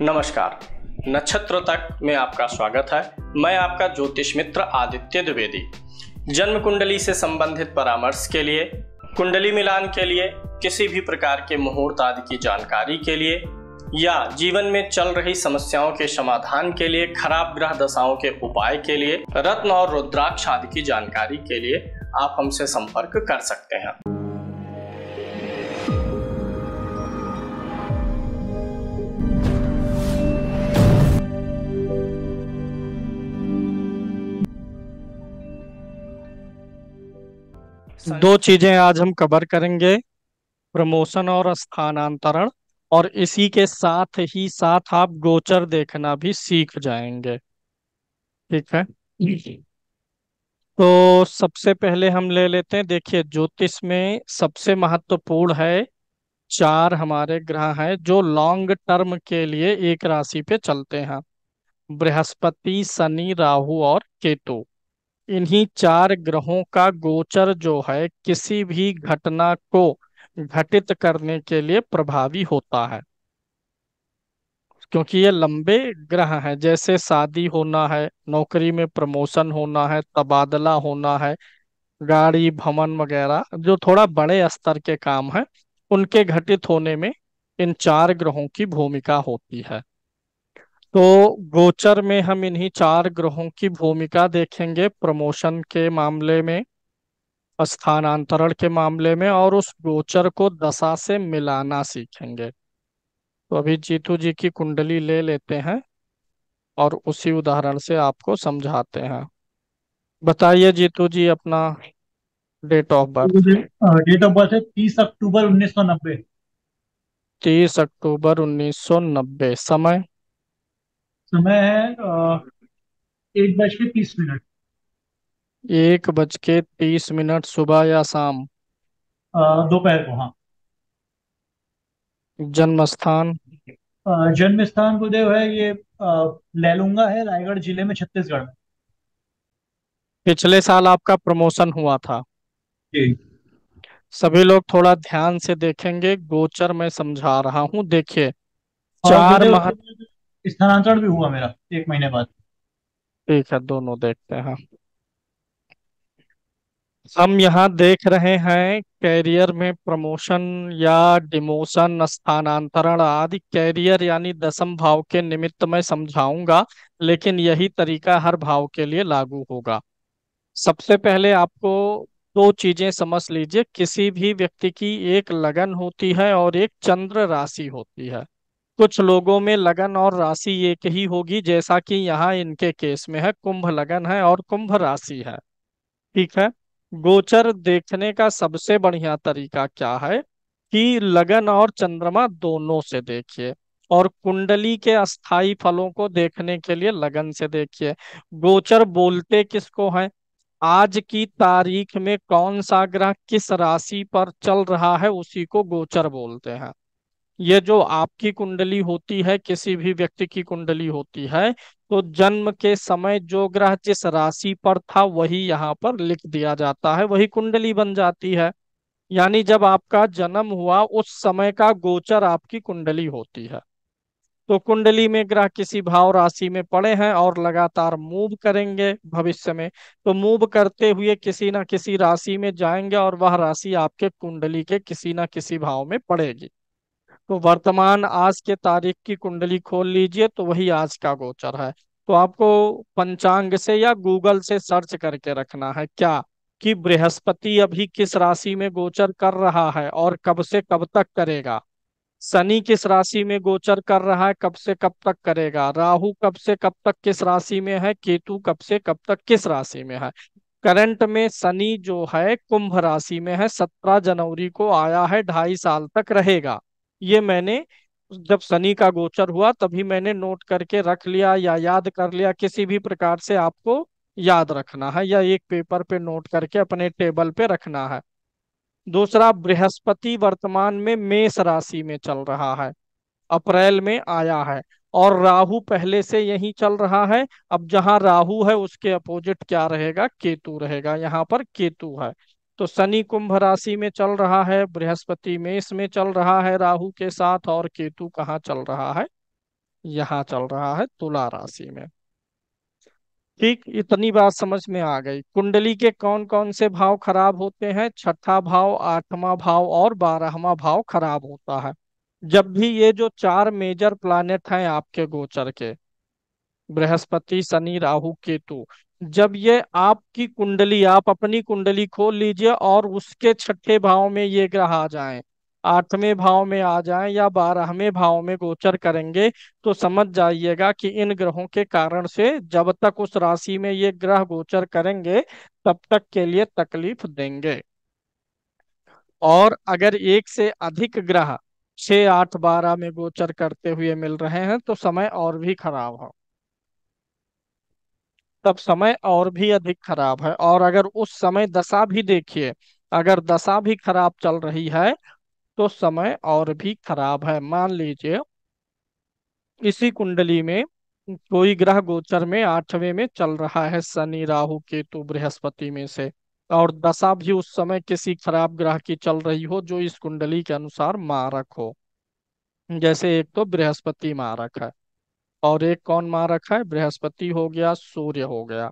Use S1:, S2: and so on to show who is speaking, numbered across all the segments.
S1: नमस्कार। नक्षत्र तक में आपका स्वागत है। मैं आपका ज्योतिष मित्र आदित्य द्विवेदी। जन्म कुंडली से संबंधित परामर्श के लिए, कुंडली मिलान के लिए, किसी भी प्रकार के मुहूर्त आदि की जानकारी के लिए या जीवन में चल रही समस्याओं के समाधान के लिए, खराब ग्रह दशाओं के उपाय के लिए, रत्न और रुद्राक्ष आदि की जानकारी के लिए आप हमसे संपर्क कर सकते हैं।
S2: दो चीजें आज हम कवर करेंगे, प्रमोशन और स्थानांतरण। और इसी के साथ ही साथ आप गोचर देखना भी सीख जाएंगे। ठीक है। तो सबसे पहले हम ले लेते हैं। देखिए, ज्योतिष में सबसे महत्वपूर्ण है, चार हमारे ग्रह हैं जो लॉन्ग टर्म के लिए एक राशि पे चलते हैं: बृहस्पति, शनि, राहु और केतु। इन्हीं चार ग्रहों का गोचर जो है किसी भी घटना को घटित करने के लिए प्रभावी होता है, क्योंकि ये लंबे ग्रह हैं। जैसे शादी होना है, नौकरी में प्रमोशन होना है, तबादला होना है, गाड़ी भवन वगैरह जो थोड़ा बड़े स्तर के काम है, उनके घटित होने में इन चार ग्रहों की भूमिका होती है। तो गोचर में हम इन्हीं चार ग्रहों की भूमिका देखेंगे, प्रमोशन के मामले में, स्थानांतरण के मामले में, और उस गोचर को दशा से मिलाना सीखेंगे। तो अभी जीतू जी की कुंडली ले लेते हैं और उसी उदाहरण से आपको समझाते हैं। बताइए जीतू जी अपना date of birth.
S3: Date of birth है 30 अक्टूबर 1990।
S2: 30 अक्टूबर 1990। समय?
S3: समय है 1:30।
S2: 1:30, सुबह या शाम?
S3: दोपहर को, हाँ।
S2: जन्म स्थान?
S3: जन्म स्थान गुरुदेव है ये लैलूंगा है, रायगढ़ जिले में, छत्तीसगढ़ में।
S2: पिछले साल आपका प्रमोशन हुआ था।
S3: जी।
S2: सभी लोग थोड़ा ध्यान से देखेंगे, गोचर मैं समझा रहा हूँ। देखिए,
S3: और
S2: चार
S3: गुरुदेव
S2: माह।
S3: उसके बाद स्थानांतरण भी हुआ मेरा 1 महीने बाद।
S2: ठीक है, दोनों देखते हैं। हम यहाँ देख रहे हैं कैरियर में प्रमोशन या डिमोशन, स्थानांतरण आदि। कैरियर यानी दसम भाव के निमित्त मैं समझाऊंगा, लेकिन यही तरीका हर भाव के लिए लागू होगा। सबसे पहले आपको दो चीजें समझ लीजिए। किसी भी व्यक्ति की एक लगन होती है और एक चंद्र राशि होती है। कुछ लोगों में लगन और राशि एक ही होगी, जैसा कि यहाँ इनके केस में है, कुंभ लगन है और कुंभ राशि है। ठीक है। गोचर देखने का सबसे बढ़िया तरीका क्या है कि लगन और चंद्रमा दोनों से देखिए, और कुंडली के अस्थाई फलों को देखने के लिए लगन से देखिए। गोचर बोलते किसको है? आज की तारीख में कौन सा ग्रह किस राशि पर चल रहा है, उसी को गोचर बोलते हैं। ये जो आपकी कुंडली होती है, किसी भी व्यक्ति की कुंडली होती है, तो जन्म के समय जो ग्रह जिस राशि पर था वही यहाँ पर लिख दिया जाता है, वही कुंडली बन जाती है। यानी जब आपका जन्म हुआ उस समय का गोचर आपकी कुंडली होती है। तो कुंडली में ग्रह किसी भाव राशि में पड़े हैं और लगातार मूव करेंगे भविष्य में, तो मूव करते हुए किसी ना किसी राशि में जाएंगे और वह राशि आपके कुंडली के किसी ना किसी भाव में पड़ेगी। तो वर्तमान आज के तारीख की कुंडली खोल लीजिए, तो वही आज का गोचर है। तो आपको पंचांग से या गूगल से सर्च करके रखना है क्या, कि बृहस्पति अभी किस राशि में गोचर कर रहा है और कब से कब तक करेगा। शनि किस राशि में गोचर कर रहा है, कब से कब तक करेगा। राहु कब से कब तक किस राशि में है। केतु कब से कब तक किस राशि में है। करंट में शनि जो है कुंभ राशि में है, 17 जनवरी को आया है, 2.5 साल तक रहेगा। ये मैंने जब शनि का गोचर हुआ तभी मैंने नोट करके रख लिया या याद कर लिया। किसी भी प्रकार से आपको याद रखना है या एक पेपर पे नोट करके अपने टेबल पे रखना है। दूसरा, बृहस्पति वर्तमान में मेष राशि में चल रहा है, अप्रैल में आया है। और राहु पहले से यही चल रहा है। अब जहां राहु है उसके अपोजिट क्या रहेगा? केतु रहेगा। यहाँ पर केतु है। तो शनि कुंभ राशि में चल रहा है, बृहस्पति मेष में चल रहा है राहु के साथ, और केतु कहाँ चल रहा है? यहाँ चल रहा है तुला राशि में। ठीक, इतनी बात समझ में आ गई। कुंडली के कौन कौन से भाव खराब होते हैं? छठा भाव, आठवां भाव और 12वां भाव खराब होता है। जब भी ये जो चार मेजर प्लैनेट हैं आपके गोचर के, बृहस्पति, शनि, राहु, केतु, जब ये आपकी कुंडली, आप अपनी कुंडली खोल लीजिए और उसके छठे भाव में ये ग्रह आ जाएं, आठवें भाव में आ जाएं या 12वें भाव में गोचर करेंगे, तो समझ जाइएगा कि इन ग्रहों के कारण से जब तक उस राशि में ये ग्रह गोचर करेंगे तब तक के लिए तकलीफ देंगे। और अगर एक से अधिक ग्रह 6, 8, 12 में गोचर करते हुए मिल रहे हैं तो समय और भी खराब हो, तब समय और भी अधिक खराब है। और अगर उस समय दशा भी देखिए, अगर दशा भी खराब चल रही है तो समय और भी खराब है। मान लीजिए इसी कुंडली में कोई ग्रह गोचर में 8वें में चल रहा है, शनि, राहु, केतु, बृहस्पति में से, और दशा भी उस समय किसी खराब ग्रह की चल रही हो जो इस कुंडली के अनुसार मारक हो। जैसे एक तो बृहस्पति मारक है, और एक कौन मारक है? बृहस्पति हो गया, सूर्य हो गया,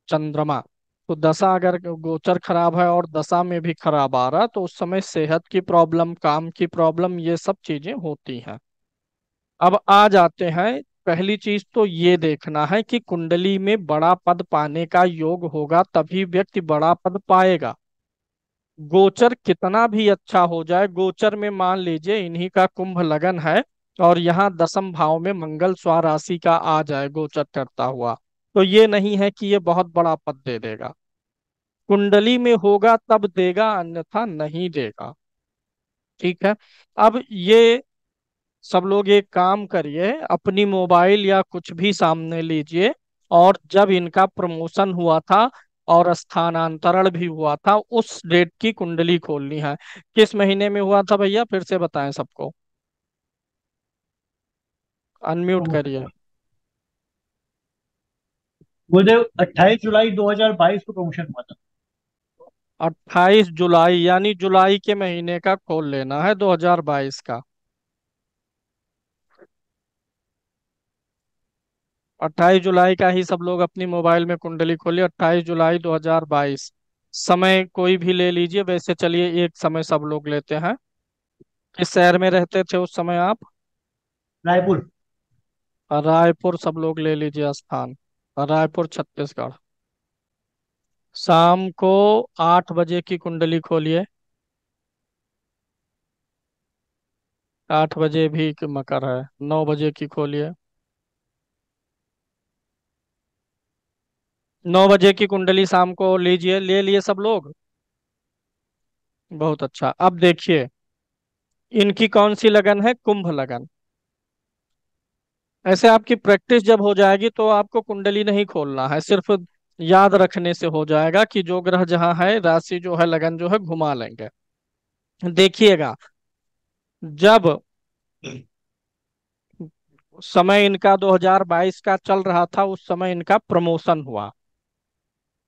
S2: चंद्रमा। तो दशा अगर गोचर खराब है और दशा में भी खराब आ रहा तो उस समय सेहत की प्रॉब्लम, काम की प्रॉब्लम, ये सब चीजें होती हैं। अब आ जाते हैं, पहली चीज तो ये देखना है कि कुंडली में बड़ा पद पाने का योग होगा तभी व्यक्ति बड़ा पद पाएगा। गोचर कितना भी अच्छा हो जाए, गोचर में मान लीजिए इन्हीं का कुंभ लगन है और यहाँ दसम भाव में मंगल स्वराशि का आ जाए गोचर करता हुआ, तो ये नहीं है कि ये बहुत बड़ा पद दे देगा। कुंडली में होगा तब देगा, अन्यथा नहीं देगा। ठीक है। अब ये सब लोग एक काम करिए, अपनी मोबाइल या कुछ भी सामने लीजिए, और जब इनका प्रमोशन हुआ था और स्थानांतरण भी हुआ था उस डेट की कुंडली खोलनी है। किस महीने में हुआ था भैया, फिर से बताएं सबको। अनम्यूट
S3: तो
S2: करिए।
S3: गुरुदेव 28 जुलाई 2022 को प्रमोशन हुआ था।
S2: 28 जुलाई, यानी जुलाई के महीने का खोल लेना है 2022 का। 28 जुलाई का ही सब लोग अपनी मोबाइल में कुंडली खोलिए, 28 जुलाई 2022। समय कोई भी ले लीजिए, वैसे चलिए एक समय सब लोग लेते हैं। किस शहर में रहते थे उस समय आप?
S3: रायपुर।
S2: रायपुर सब लोग ले लीजिए स्थान, रायपुर छत्तीसगढ़। शाम को 8 बजे की कुंडली खोलिए। 8 बजे भी मकर है, 9 बजे की खोलिए। 9 बजे की कुंडली शाम को लीजिए, ले लिए सब लोग? बहुत अच्छा। अब देखिए इनकी कौन सी लगन है? कुंभ लगन। ऐसे आपकी प्रैक्टिस जब हो जाएगी तो आपको कुंडली नहीं खोलना है, सिर्फ याद रखने से हो जाएगा कि जो ग्रह जहाँ है, राशि जो है, लगन जो है, घुमा लेंगे। देखिएगा, जब समय इनका 2022 का चल रहा था उस समय इनका प्रमोशन हुआ,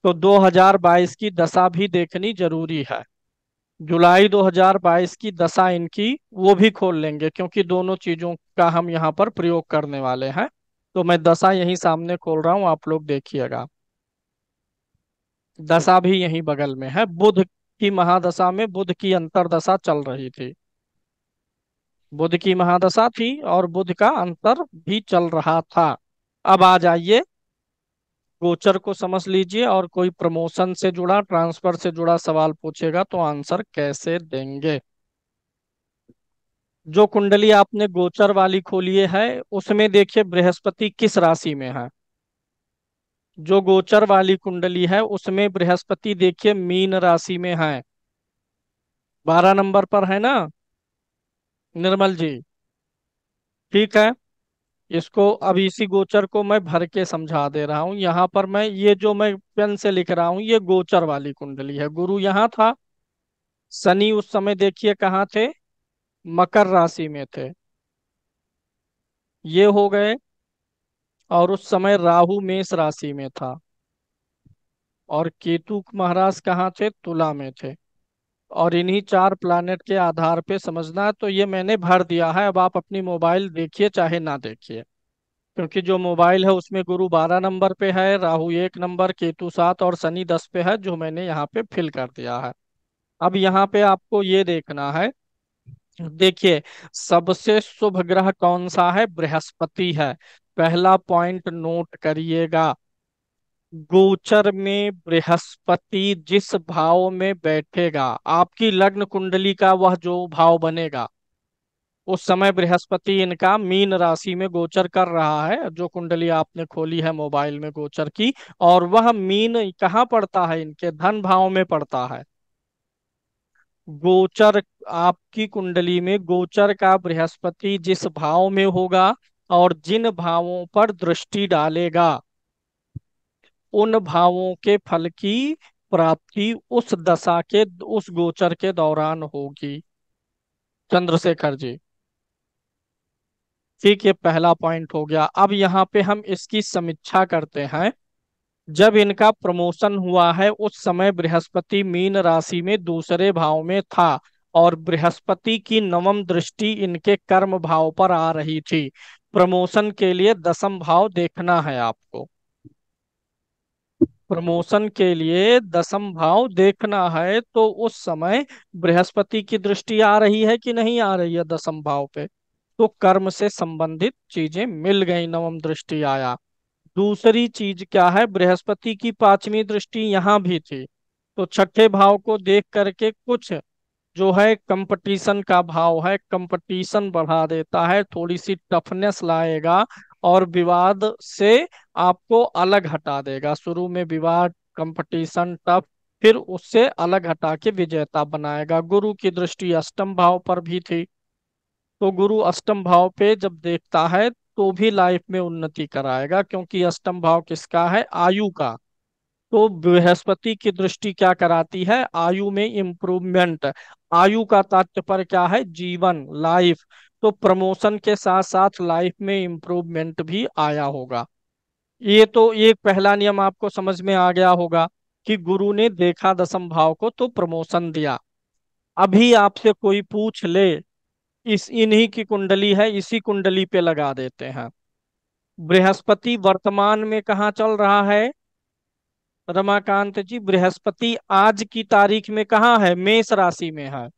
S2: तो 2022 की दशा भी देखनी जरूरी है। जुलाई 2022 की दशा इनकी वो भी खोल लेंगे, क्योंकि दोनों चीजों का हम यहाँ पर प्रयोग करने वाले हैं। तो मैं दशा यहीं सामने खोल रहा हूँ, आप लोग देखिएगा। दशा भी यहीं बगल में है। बुध की महादशा में बुध की अंतरदशा चल रही थी। बुध की महादशा थी और बुध का अंतर भी चल रहा था। अब आ जाइए, गोचर को समझ लीजिए, और कोई प्रमोशन से जुड़ा, ट्रांसफर से जुड़ा सवाल पूछेगा तो आंसर कैसे देंगे। जो कुंडली आपने गोचर वाली खोली है उसमें देखिए बृहस्पति किस राशि में है। जो गोचर वाली कुंडली है उसमें बृहस्पति देखिए मीन राशि में है, 12 नंबर पर है ना निर्मल जी? ठीक है। इसको अब इसी गोचर को मैं भर के समझा दे रहा हूँ। यहाँ पर मैं ये जो मैं पेन से लिख रहा हूँ ये गोचर वाली कुंडली है। गुरु यहाँ था, शनि उस समय देखिए कहाँ थे? मकर राशि में थे, ये हो गए। और उस समय राहु मेष राशि में था, और केतु महाराज कहाँ थे? तुला में थे। और इन्हीं 4 प्लैनेट के आधार पे समझना है। तो ये मैंने भर दिया है, अब आप अपनी मोबाइल देखिए चाहे ना देखिए, क्योंकि जो मोबाइल है उसमें गुरु 12 नंबर पे है, राहु 1 नंबर, केतु 7 और शनि 10 पे है, जो मैंने यहाँ पे फिल कर दिया है। अब यहाँ पे आपको ये देखना है, देखिए सबसे शुभ ग्रह कौन सा है? बृहस्पति है। पहला पॉइंट नोट करिएगा, गोचर में बृहस्पति जिस भाव में बैठेगा, आपकी लग्न कुंडली का वह जो भाव बनेगा, उस समय बृहस्पति इनका मीन राशि में गोचर कर रहा है, जो कुंडली आपने खोली है मोबाइल में गोचर की। और वह मीन कहाँ पड़ता है? इनके धन भाव में पड़ता है। गोचर, आपकी कुंडली में गोचर का बृहस्पति जिस भाव में होगा और जिन भावों पर दृष्टि डालेगा, उन भावों के फल की प्राप्ति उस दशा के, उस गोचर के दौरान होगी चंद्रशेखर जी। ठीक, ये पहला पॉइंट हो गया। अब यहाँ पे हम इसकी समीक्षा करते हैं। जब इनका प्रमोशन हुआ है उस समय बृहस्पति मीन राशि में दूसरे भाव में था, और बृहस्पति की नवम दृष्टि इनके कर्म भाव पर आ रही थी। प्रमोशन के लिए दसम भाव देखना है आपको, प्रमोशन के लिए दसम भाव देखना है। तो उस समय बृहस्पति की दृष्टि आ रही है कि नहीं आ रही है दसम भाव पे? तो कर्म से संबंधित चीजें मिल गई, नवम दृष्टि आया। दूसरी चीज क्या है? बृहस्पति की 5वीं दृष्टि यहाँ भी थी, तो छठे भाव को देख करके कुछ जो है कंपटीशन का भाव है, कंपटीशन बढ़ा देता है, थोड़ी सी टफनेस लाएगा और विवाद से आपको अलग हटा देगा। शुरू में विवाद, कंपटीशन, टफ, फिर उससे अलग हटा के विजेता बनाएगा। गुरु की दृष्टि अष्टम भाव पर भी थी, तो गुरु अष्टम भाव पे जब देखता है तो भी लाइफ में उन्नति कराएगा, क्योंकि अष्टम भाव किसका है? आयु का। तो बृहस्पति की दृष्टि क्या कराती है? आयु में इम्प्रूवमेंट। आयु का तात्पर्य क्या है? जीवन, लाइफ। तो प्रमोशन के साथ साथ लाइफ में इम्प्रूवमेंट भी आया होगा। ये तो एक पहला नियम आपको समझ में आ गया होगा कि गुरु ने देखा दसम भाव को तो प्रमोशन दिया। अभी आपसे कोई पूछ ले, इस इन्हीं की कुंडली है, इसी कुंडली पे लगा देते हैं। बृहस्पति वर्तमान में कहाँ चल रहा है रमाकांत जी? बृहस्पति आज की तारीख में कहाँ है? मेष राशि में है।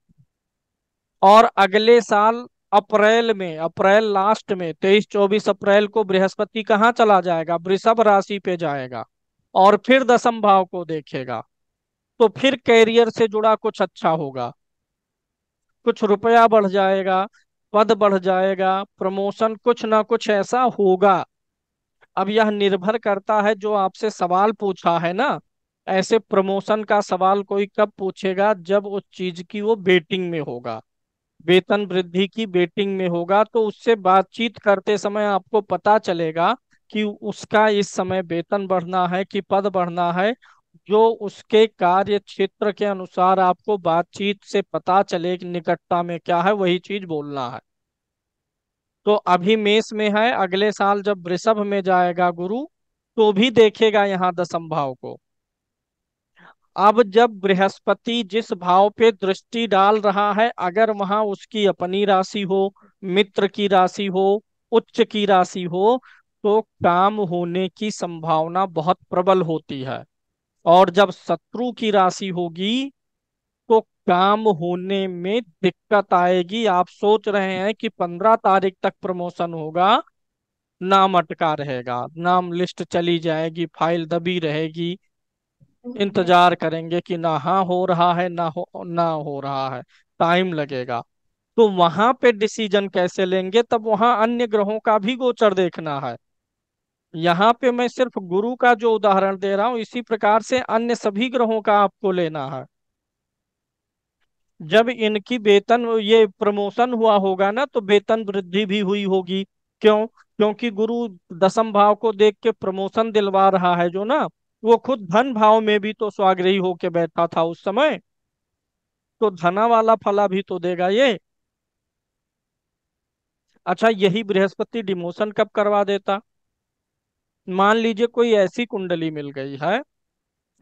S2: और अगले साल अप्रैल में, अप्रैल लास्ट में 23-24 अप्रैल को बृहस्पति कहाँ चला जाएगा? वृषभ राशि पे जाएगा और फिर दसम भाव को देखेगा। तो फिर कैरियर से जुड़ा कुछ अच्छा होगा, कुछ रुपया बढ़ जाएगा, पद बढ़ जाएगा, प्रमोशन, कुछ ना कुछ ऐसा होगा। अब यह निर्भर करता है, जो आपसे सवाल पूछा है ना, ऐसे प्रमोशन का सवाल कोई कब पूछेगा? जब उस चीज की वो वेटिंग में होगा, वेतन वृद्धि की वेटिंग में होगा। तो उससे बातचीत करते समय आपको पता चलेगा कि उसका इस समय वेतन बढ़ना है कि पद बढ़ना है। जो उसके कार्य क्षेत्र के अनुसार आपको बातचीत से पता चले कि निकटता में क्या है, वही चीज बोलना है। तो अभी मेष में है, अगले साल जब वृषभ में जाएगा गुरु, तो भी देखेगा यहाँ दसम भाव को। अब जब बृहस्पति जिस भाव पे दृष्टि डाल रहा है, अगर वहां उसकी अपनी राशि हो, मित्र की राशि हो, उच्च की राशि हो, तो काम होने की संभावना बहुत प्रबल होती है। और जब शत्रु की राशि होगी तो काम होने में दिक्कत आएगी। आप सोच रहे हैं कि 15 तारीख तक प्रमोशन होगा, नाम अटका रहेगा, नाम लिस्ट चली जाएगी, फाइल दबी रहेगी, इंतजार करेंगे कि ना हाँ हो रहा है, ना हो रहा है, टाइम लगेगा। तो वहां पे डिसीजन कैसे लेंगे? तब वहां अन्य ग्रहों का भी गोचर देखना है। यहाँ पे मैं सिर्फ गुरु का जो उदाहरण दे रहा हूँ, इसी प्रकार से अन्य सभी ग्रहों का आपको लेना है। जब इनकी वेतन, ये प्रमोशन हुआ होगा ना, तो वेतन वृद्धि भी हुई होगी। क्यों? क्योंकि गुरु दसम भाव को देख के प्रमोशन दिलवा रहा है जो ना, वो खुद धन भाव में भी तो स्वाग्रही होके बैठा था उस समय, तो धना वाला फला भी तो देगा ये। अच्छा, यही बृहस्पति डिमोशन कब करवा देता? मान लीजिए कोई ऐसी कुंडली मिल गई है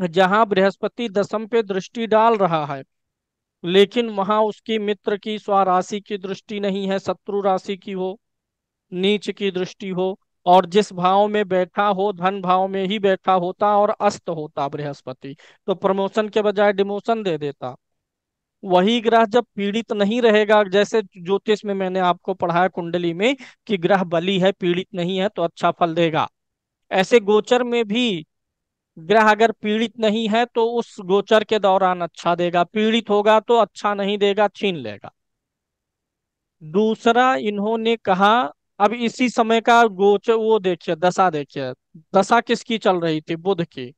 S2: जहां बृहस्पति दसम पे दृष्टि डाल रहा है, लेकिन वहां उसकी मित्र की स्वराशि की दृष्टि नहीं है, शत्रु राशि की हो, नीच की दृष्टि हो, और जिस भाव में बैठा हो धन भाव में ही बैठा होता और अस्त होता बृहस्पति, तो प्रमोशन के बजाय डिमोशन दे देता। वही ग्रह जब पीड़ित नहीं रहेगा, जैसे ज्योतिष में मैंने आपको पढ़ाया कुंडली में कि ग्रह बली है, पीड़ित नहीं है, तो अच्छा फल देगा। ऐसे गोचर में भी ग्रह अगर पीड़ित नहीं है तो उस गोचर के दौरान अच्छा देगा, पीड़ित होगा तो अच्छा नहीं देगा, छीन लेगा। दूसरा इन्होंने कहा, अब इसी समय का गोचर वो देखिए, दशा देखिए, दशा किसकी चल रही थी? बुध की।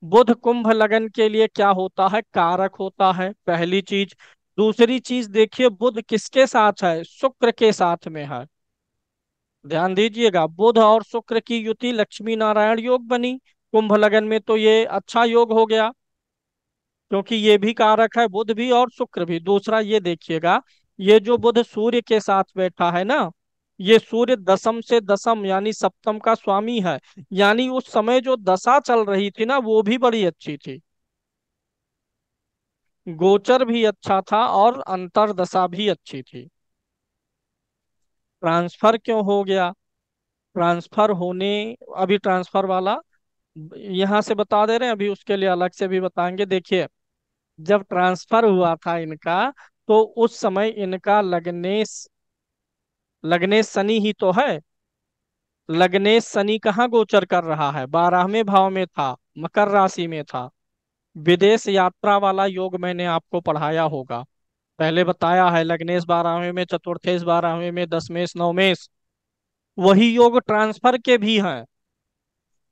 S2: बुध कुंभ लगन के लिए क्या होता है? कारक होता है, पहली चीज। दूसरी चीज देखिए, बुध किसके साथ है? शुक्र के साथ में है। ध्यान दीजिएगा, बुध और शुक्र की युति लक्ष्मी नारायण योग बनी कुंभ लगन में, तो ये अच्छा योग हो गया, क्योंकि ये भी कारक है, बुध भी और शुक्र भी। दूसरा ये देखिएगा, ये जो बुध सूर्य के साथ बैठा है ना, ये सूर्य दशम से दशम यानी सप्तम का स्वामी है। यानी उस समय जो दशा चल रही थी ना, वो भी बड़ी अच्छी थी, गोचर भी अच्छा था और अंतरदशा भी अच्छी थी। ट्रांसफर क्यों हो गया? ट्रांसफर होने, अभी ट्रांसफर वाला यहाँ से बता दे रहे हैं, अभी उसके लिए अलग से भी बताएंगे। देखिए, जब ट्रांसफर हुआ था इनका, तो उस समय इनका लग्नेश, लग्नेश शनि ही तो है। लग्नेश शनि कहाँ गोचर कर रहा है? 12वें भाव में था, मकर राशि में था। विदेश यात्रा वाला योग मैंने आपको पढ़ाया होगा, पहले बताया है। लग्नेश 12वें में, चतुर्थेश 12वें में, दशमेश नवमेश, वही योग ट्रांसफर के भी हैं।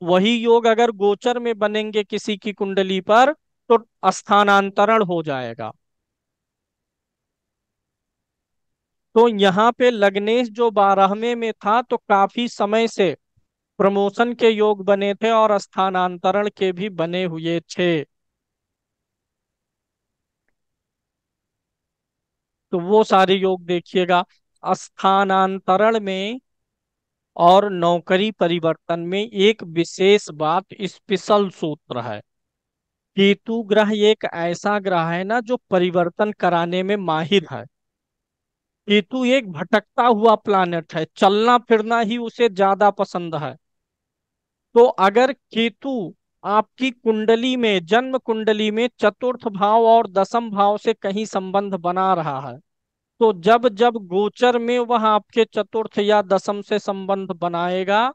S2: वही योग अगर गोचर में बनेंगे किसी की कुंडली पर, तो स्थानांतरण हो जाएगा। तो यहाँ पे लग्नेश जो 12वें में था, तो काफी समय से प्रमोशन के योग बने थे और स्थानांतरण के भी बने हुए थे। तो वो सारे योग देखिएगा। स्थानांतरण में और नौकरी परिवर्तन में एक विशेष बात, स्पेशल सूत्र है। केतु ग्रह एक ऐसा ग्रह है ना जो परिवर्तन कराने में माहिर है। केतु एक भटकता हुआ प्लानेट है, चलना फिरना ही उसे ज्यादा पसंद है। तो अगर केतु आपकी कुंडली में, जन्म कुंडली में चतुर्थ भाव और दसम भाव से कहीं संबंध बना रहा है, तो जब जब गोचर में वह आपके चतुर्थ या दसम से संबंध बनाएगा,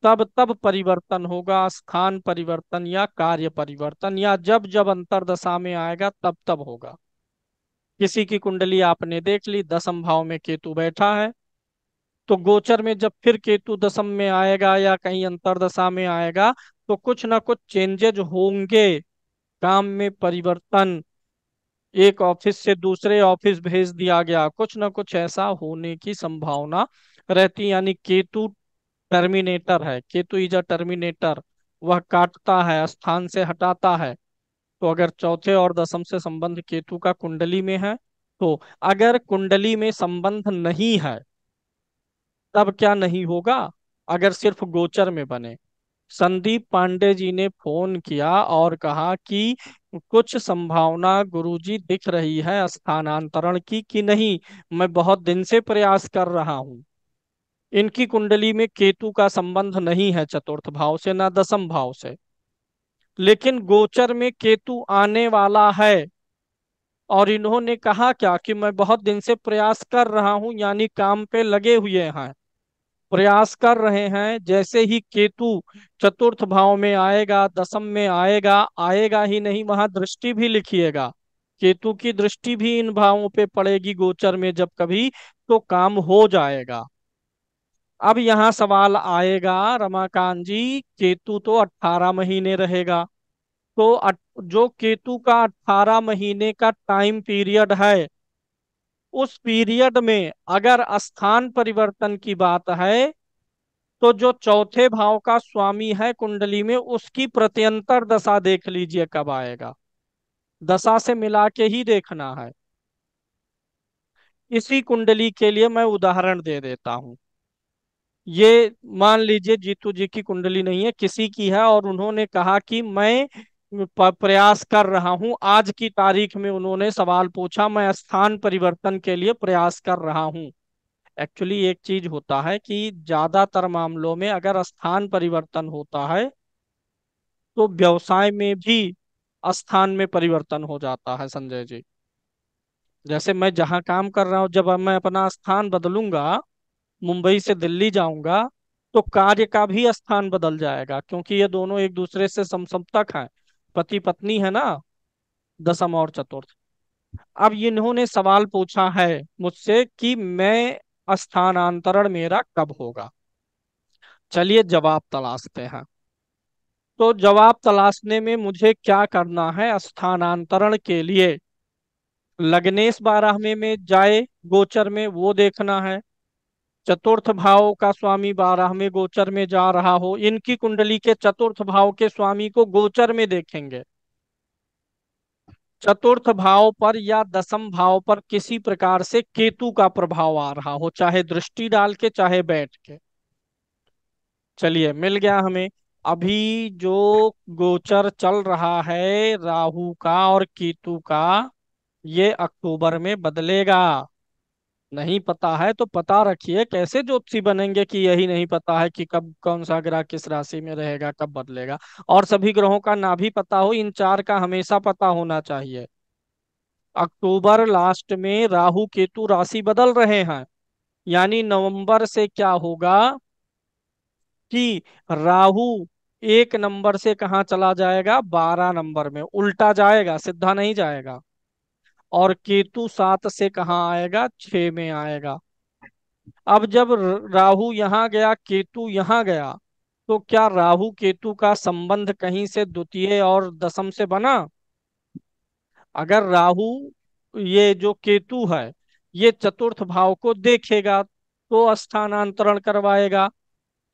S2: तब तब परिवर्तन होगा, स्थान परिवर्तन या कार्य परिवर्तन, या जब जब अंतरदशा में आएगा तब तब होगा। किसी की कुंडली आपने देख ली, दसम भाव में केतु बैठा है, तो गोचर में जब फिर केतु दशम में आएगा या कहीं अंतरदशा में आएगा, तो कुछ ना कुछ चेंजेज होंगे, काम में परिवर्तन, एक ऑफिस से दूसरे ऑफिस भेज दिया गया, कुछ ना कुछ ऐसा होने की संभावना रहती। यानी केतु टर्मिनेटर है, केतु इज अ टर्मिनेटर, वह काटता है, स्थान से हटाता है। तो अगर चौथे और दसम से संबंध केतु का कुंडली में है, तो अगर कुंडली में संबंध नहीं है तब क्या नहीं होगा? अगर सिर्फ गोचर में बने। संदीप पांडे जी ने फोन किया और कहा कि कुछ संभावना गुरुजी दिख रही है स्थानांतरण की कि नहीं, मैं बहुत दिन से प्रयास कर रहा हूँ। इनकी कुंडली में केतु का संबंध नहीं है चतुर्थ भाव से ना दसम भाव से, लेकिन गोचर में केतु आने वाला है। और इन्होंने कहा क्या कि मैं बहुत दिन से प्रयास कर रहा हूं, यानी काम पे लगे हुए हैं, प्रयास कर रहे हैं। जैसे ही केतु चतुर्थ भाव में आएगा, दसम में आएगा, आएगा ही नहीं, वहां दृष्टि भी लिखिएगा, केतु की दृष्टि भी इन भावों पे पड़ेगी गोचर में जब कभी, तो काम हो जाएगा। अब यहाँ सवाल आएगा, रमाकांत जी केतु तो 18 महीने रहेगा, तो जो केतु का 18 महीने का टाइम पीरियड है, उस पीरियड में अगर स्थान परिवर्तन की बात है, तो जो चौथे भाव का स्वामी है कुंडली में, उसकी प्रत्यंतर दशा देख लीजिए कब आएगा, दशा से मिला के ही देखना है। इसी कुंडली के लिए मैं उदाहरण दे देता हूं। ये मान लीजिए जीतू जी की कुंडली नहीं है, किसी की है, और उन्होंने कहा कि मैं प्रयास कर रहा हूं। आज की तारीख में उन्होंने सवाल पूछा, मैं स्थान परिवर्तन के लिए प्रयास कर रहा हूं। एक्चुअली एक चीज होता है कि ज्यादातर मामलों में अगर स्थान परिवर्तन होता है तो व्यवसाय में भी स्थान में परिवर्तन हो जाता है संजय जी। जैसे मैं जहाँ काम कर रहा हूँ, जब मैं अपना स्थान बदलूंगा, मुंबई से दिल्ली जाऊंगा, तो कार्य का भी स्थान बदल जाएगा, क्योंकि ये दोनों एक दूसरे से समसप्तक हैं, पति पत्नी है ना, दसम और चतुर्थ। अब इन्होंने सवाल पूछा है मुझसे कि मैं स्थानांतरण मेरा कब होगा। चलिए जवाब तलाशते हैं। तो जवाब तलाशने में मुझे क्या करना है, स्थानांतरण के लिए लग्नेश बारहवें में जाए गोचर में, वो देखना है। चतुर्थ भाव का स्वामी बारहवें गोचर में जा रहा हो, इनकी कुंडली के चतुर्थ भाव के स्वामी को गोचर में देखेंगे। चतुर्थ भाव पर या दसम भाव पर किसी प्रकार से केतु का प्रभाव आ रहा हो, चाहे दृष्टि डाल के चाहे बैठ के। चलिए मिल गया हमें। अभी जो गोचर चल रहा है राहु का और केतु का, ये अक्टूबर में बदलेगा। नहीं पता है तो पता रखिए, कैसे ज्योतिषी बनेंगे कि यही नहीं पता है कि कब कौन सा ग्रह किस राशि में रहेगा, कब बदलेगा। और सभी ग्रहों का ना भी पता हो, इन चार का हमेशा पता होना चाहिए। अक्टूबर लास्ट में राहु केतु राशि बदल रहे हैं, यानी नवंबर से क्या होगा कि राहु 1 नंबर से कहाँ चला जाएगा, 12 नंबर में उल्टा जाएगा, सीधा नहीं जाएगा। और केतु 7 से कहाँ आएगा, 6 में आएगा। अब जब राहु यहाँ गया केतु यहाँ गया, तो क्या राहु केतु का संबंध कहीं से द्वितीय और दसम से बना? अगर राहु, ये जो केतु है, ये चतुर्थ भाव को देखेगा तो स्थानांतरण करवाएगा,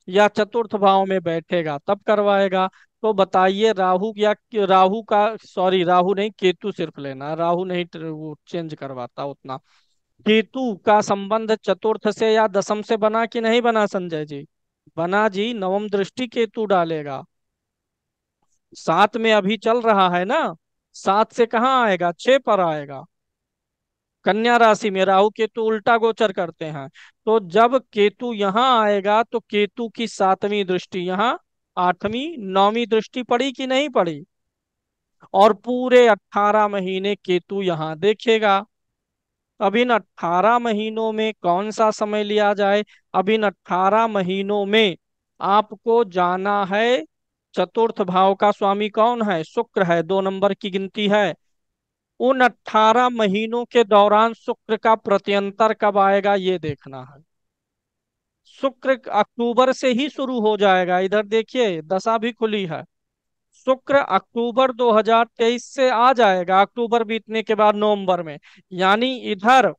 S2: या चतुर्थ भाव में बैठेगा तब करवाएगा। तो बताइए राहु या राहु का, सॉरी राहु नहीं, केतु सिर्फ लेना, राहु नहीं वो चेंज करवाता उतना। केतु का संबंध चतुर्थ से या दसम से बना कि नहीं बना संजय जी? बना जी, नवम दृष्टि केतु डालेगा। 7 में अभी चल रहा है ना, 7 से कहाँ आएगा, 6 पर आएगा। कन्या राशि में राहु केतु उल्टा गोचर करते हैं। तो जब केतु यहाँ आएगा तो केतु की 7वीं दृष्टि यहाँ, 8वीं 9वीं दृष्टि पड़ी कि नहीं पड़ी? और पूरे 18 महीने केतु यहाँ देखेगा। अब इन 18 महीनों में कौन सा समय लिया जाए? अब इन 18 महीनों में आपको जाना है, चतुर्थ भाव का स्वामी कौन है, शुक्र है, 2 नंबर की गिनती है। उन 18 महीनों के दौरान शुक्र का प्रत्यंतर कब आएगा, ये देखना है। शुक्र अक्टूबर से ही शुरू हो जाएगा, इधर देखिए दशा भी खुली है। शुक्र अक्टूबर 2023 से आ जाएगा, अक्टूबर बीतने के बाद नवंबर में। यानी इधर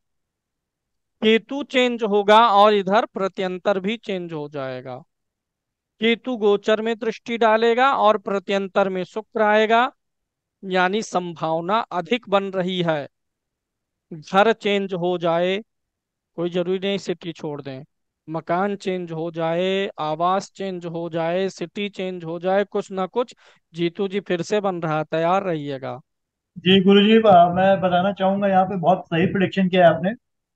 S2: केतु चेंज होगा और इधर प्रत्यंतर भी चेंज हो जाएगा। केतु गोचर में दृष्टि डालेगा और प्रत्यंतर में शुक्र आएगा, यानी संभावना अधिक बन रही है घर चेंज हो जाए। कोई जरूरी नहीं सिटी छोड़ दें, मकान चेंज हो जाए, आवास चेंज हो जाए, सिटी चेंज हो जाए, कुछ ना कुछ जीतू जी फिर से बन रहा है, तैयार रहिएगा।
S3: जी गुरुजी, मैं बताना चाहूंगा, यहाँ पे बहुत सही प्रिडिक्शन किया है आपने।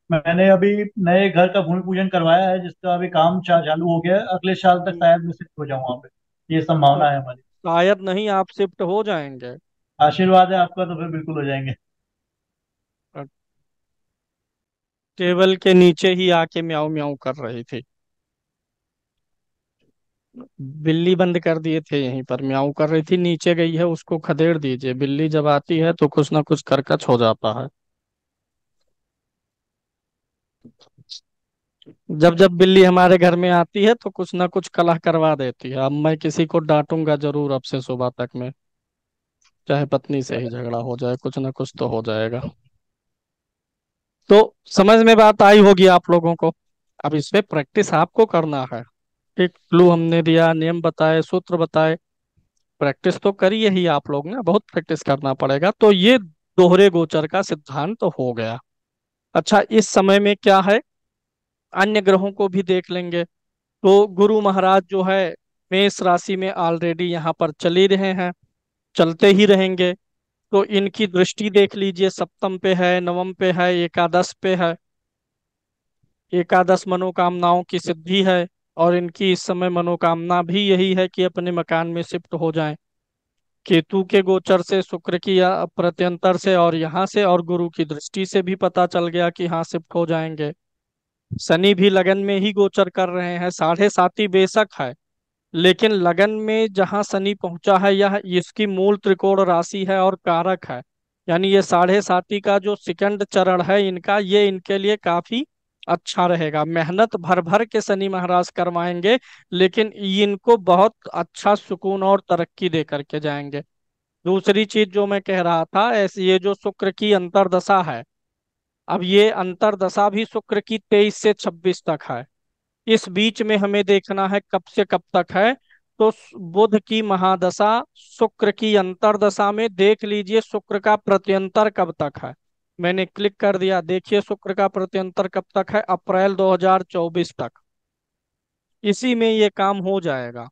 S3: मैंने अभी नए घर का भूमि पूजन करवाया है, जिसका अभी काम चालू हो गया है। अगले साल तक शायद मैं शिफ्ट हो जाऊँ वहाँ पे, ये
S2: तो
S3: संभावना है हमारी।
S2: शायद नहीं, आप शिफ्ट हो जाएंगे।
S3: आशीर्वाद है आपका, तो फिर बिल्कुल हो जाएंगे।
S2: टेबल के नीचे ही आके म्याऊं म्याऊं कर रही थी, बिल्ली बंद कर दिए थे यहीं पर, म्याऊं कर रही थी, नीचे गई है, उसको खदेड़ दीजिए। बिल्ली जब आती है तो कुछ ना कुछ करकच हो जाता है। जब जब बिल्ली हमारे घर में आती है तो कुछ ना कुछ कलह करवा देती है। अब मैं किसी को डांटूंगा जरूर अब से सुबह तक में, चाहे पत्नी से ही झगड़ा हो जाए, कुछ ना कुछ तो हो जाएगा। तो समझ में बात आई होगी आप लोगों को। अब इस पे प्रैक्टिस आपको करना है। एक क्लू हमने दिया, नियम बताए, सूत्र बताए, प्रैक्टिस तो करिए ही आप लोग ने, बहुत प्रैक्टिस करना पड़ेगा। तो ये दोहरे गोचर का सिद्धांत तो हो गया। अच्छा, इस समय में क्या है, अन्य ग्रहों को भी देख लेंगे। तो गुरु महाराज जो है मेष राशि में ऑलरेडी यहाँ पर चल ही रहे हैं। चलते ही रहेंगे। तो इनकी दृष्टि देख लीजिए, सप्तम पे है, नवम पे है, एकादश पे है। एकादश मनोकामनाओं की सिद्धि है, और इनकी इस समय मनोकामना भी यही है कि अपने मकान में शिफ्ट हो जाएं। केतु के गोचर से, शुक्र की प्रत्यंतर से, और यहाँ से, और गुरु की दृष्टि से भी पता चल गया कि हाँ शिफ्ट हो जाएंगे। शनि भी लगन में ही गोचर कर रहे हैं। साढ़े साती बेशक है, लेकिन लगन में जहाँ शनि पहुंचा है, यह इसकी मूल त्रिकोण राशि है और कारक है। यानी ये साढ़े साती का जो सेकंड चरण है इनका, ये इनके लिए काफी अच्छा रहेगा। मेहनत भर भर के शनि महाराज करवाएंगे, लेकिन इनको बहुत अच्छा सुकून और तरक्की दे करके जाएंगे। दूसरी चीज जो मैं कह रहा था, ऐसे ये जो शुक्र की अंतर्दशा है, अब ये अंतर्दशा भी शुक्र की 23 से 26 तक है। इस बीच में हमें देखना है कब से कब तक है। तो बुध की महादशा शुक्र की अंतर्दशा में देख लीजिए शुक्र का प्रत्यंतर कब तक है। मैंने क्लिक कर दिया, देखिए शुक्र का प्रत्यंतर कब तक है, अप्रैल 2024 तक। इसी में ये काम हो जाएगा।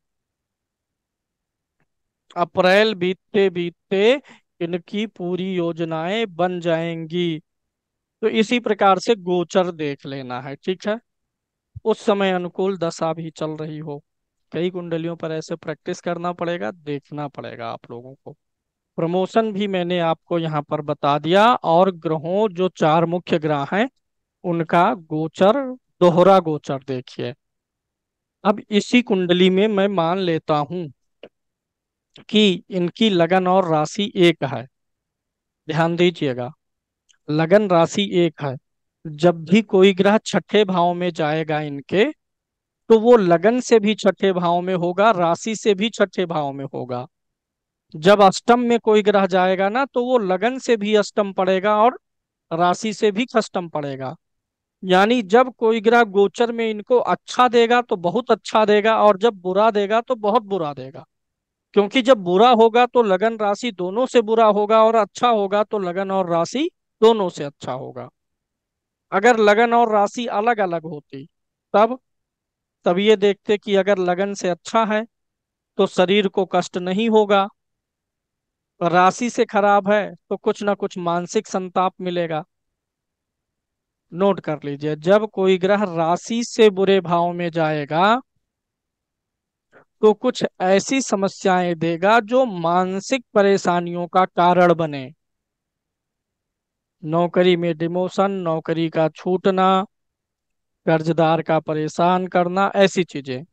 S2: अप्रैल बीतते बीतते इनकी पूरी योजनाएं बन जाएंगी। तो इसी प्रकार से गोचर देख लेना है, ठीक है। उस समय अनुकूल दशा भी चल रही हो, कई कुंडलियों पर ऐसे प्रैक्टिस करना पड़ेगा, देखना पड़ेगा आप लोगों को। प्रमोशन भी मैंने आपको यहाँ पर बता दिया, और ग्रहों जो चार मुख्य ग्रह हैं उनका गोचर, दोहरा गोचर देखिए। अब इसी कुंडली में मैं मान लेता हूं कि इनकी लगन और राशि एक है। ध्यान दीजिएगा, लगन राशि एक है। जब भी कोई ग्रह छठे भाव में जाएगा इनके, तो वो लगन से भी छठे भाव में होगा, राशि से भी छठे भाव में होगा। जब अष्टम में कोई ग्रह जाएगा ना, तो वो लगन से भी अष्टम पड़ेगा और राशि से भी अष्टम पड़ेगा। यानी जब कोई ग्रह गोचर में इनको अच्छा देगा तो बहुत अच्छा देगा, और जब बुरा देगा तो बहुत बुरा देगा। क्योंकि जब बुरा होगा तो लगन राशि दोनों से बुरा होगा, और अच्छा होगा तो लगन और राशि दोनों से अच्छा होगा। अगर लगन और राशि अलग अलग होती, तब तब ये देखते कि अगर लगन से अच्छा है तो शरीर को कष्ट नहीं होगा, राशि से खराब है तो कुछ ना कुछ मानसिक संताप मिलेगा। नोट कर लीजिए, जब कोई ग्रह राशि से बुरे भाव में जाएगा तो कुछ ऐसी समस्याएं देगा जो मानसिक परेशानियों का कारण बने। नौकरी में डिमोशन, नौकरी का छूटना, कर्जदार का परेशान करना, ऐसी चीजें।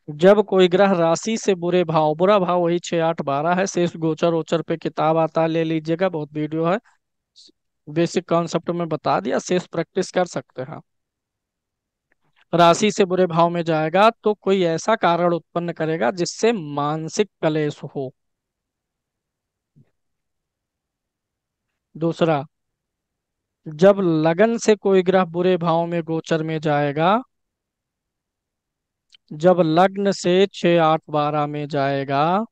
S2: जब कोई ग्रह राशि से बुरे भाव, बुरा भाव वही 6 8 12 है, शेष गोचर ओचर पे किताब आता है, ले लीजिएगा, बहुत वीडियो है। बेसिक कॉन्सेप्ट में बता दिया, शेष प्रैक्टिस कर सकते हैं। राशि से बुरे भाव में जाएगा तो कोई ऐसा कारण उत्पन्न करेगा जिससे मानसिक कलेश हो। दूसरा, जब लगन से कोई ग्रह बुरे भाव में गोचर में जाएगा, जब लग्न से 6 8 12 में जाएगा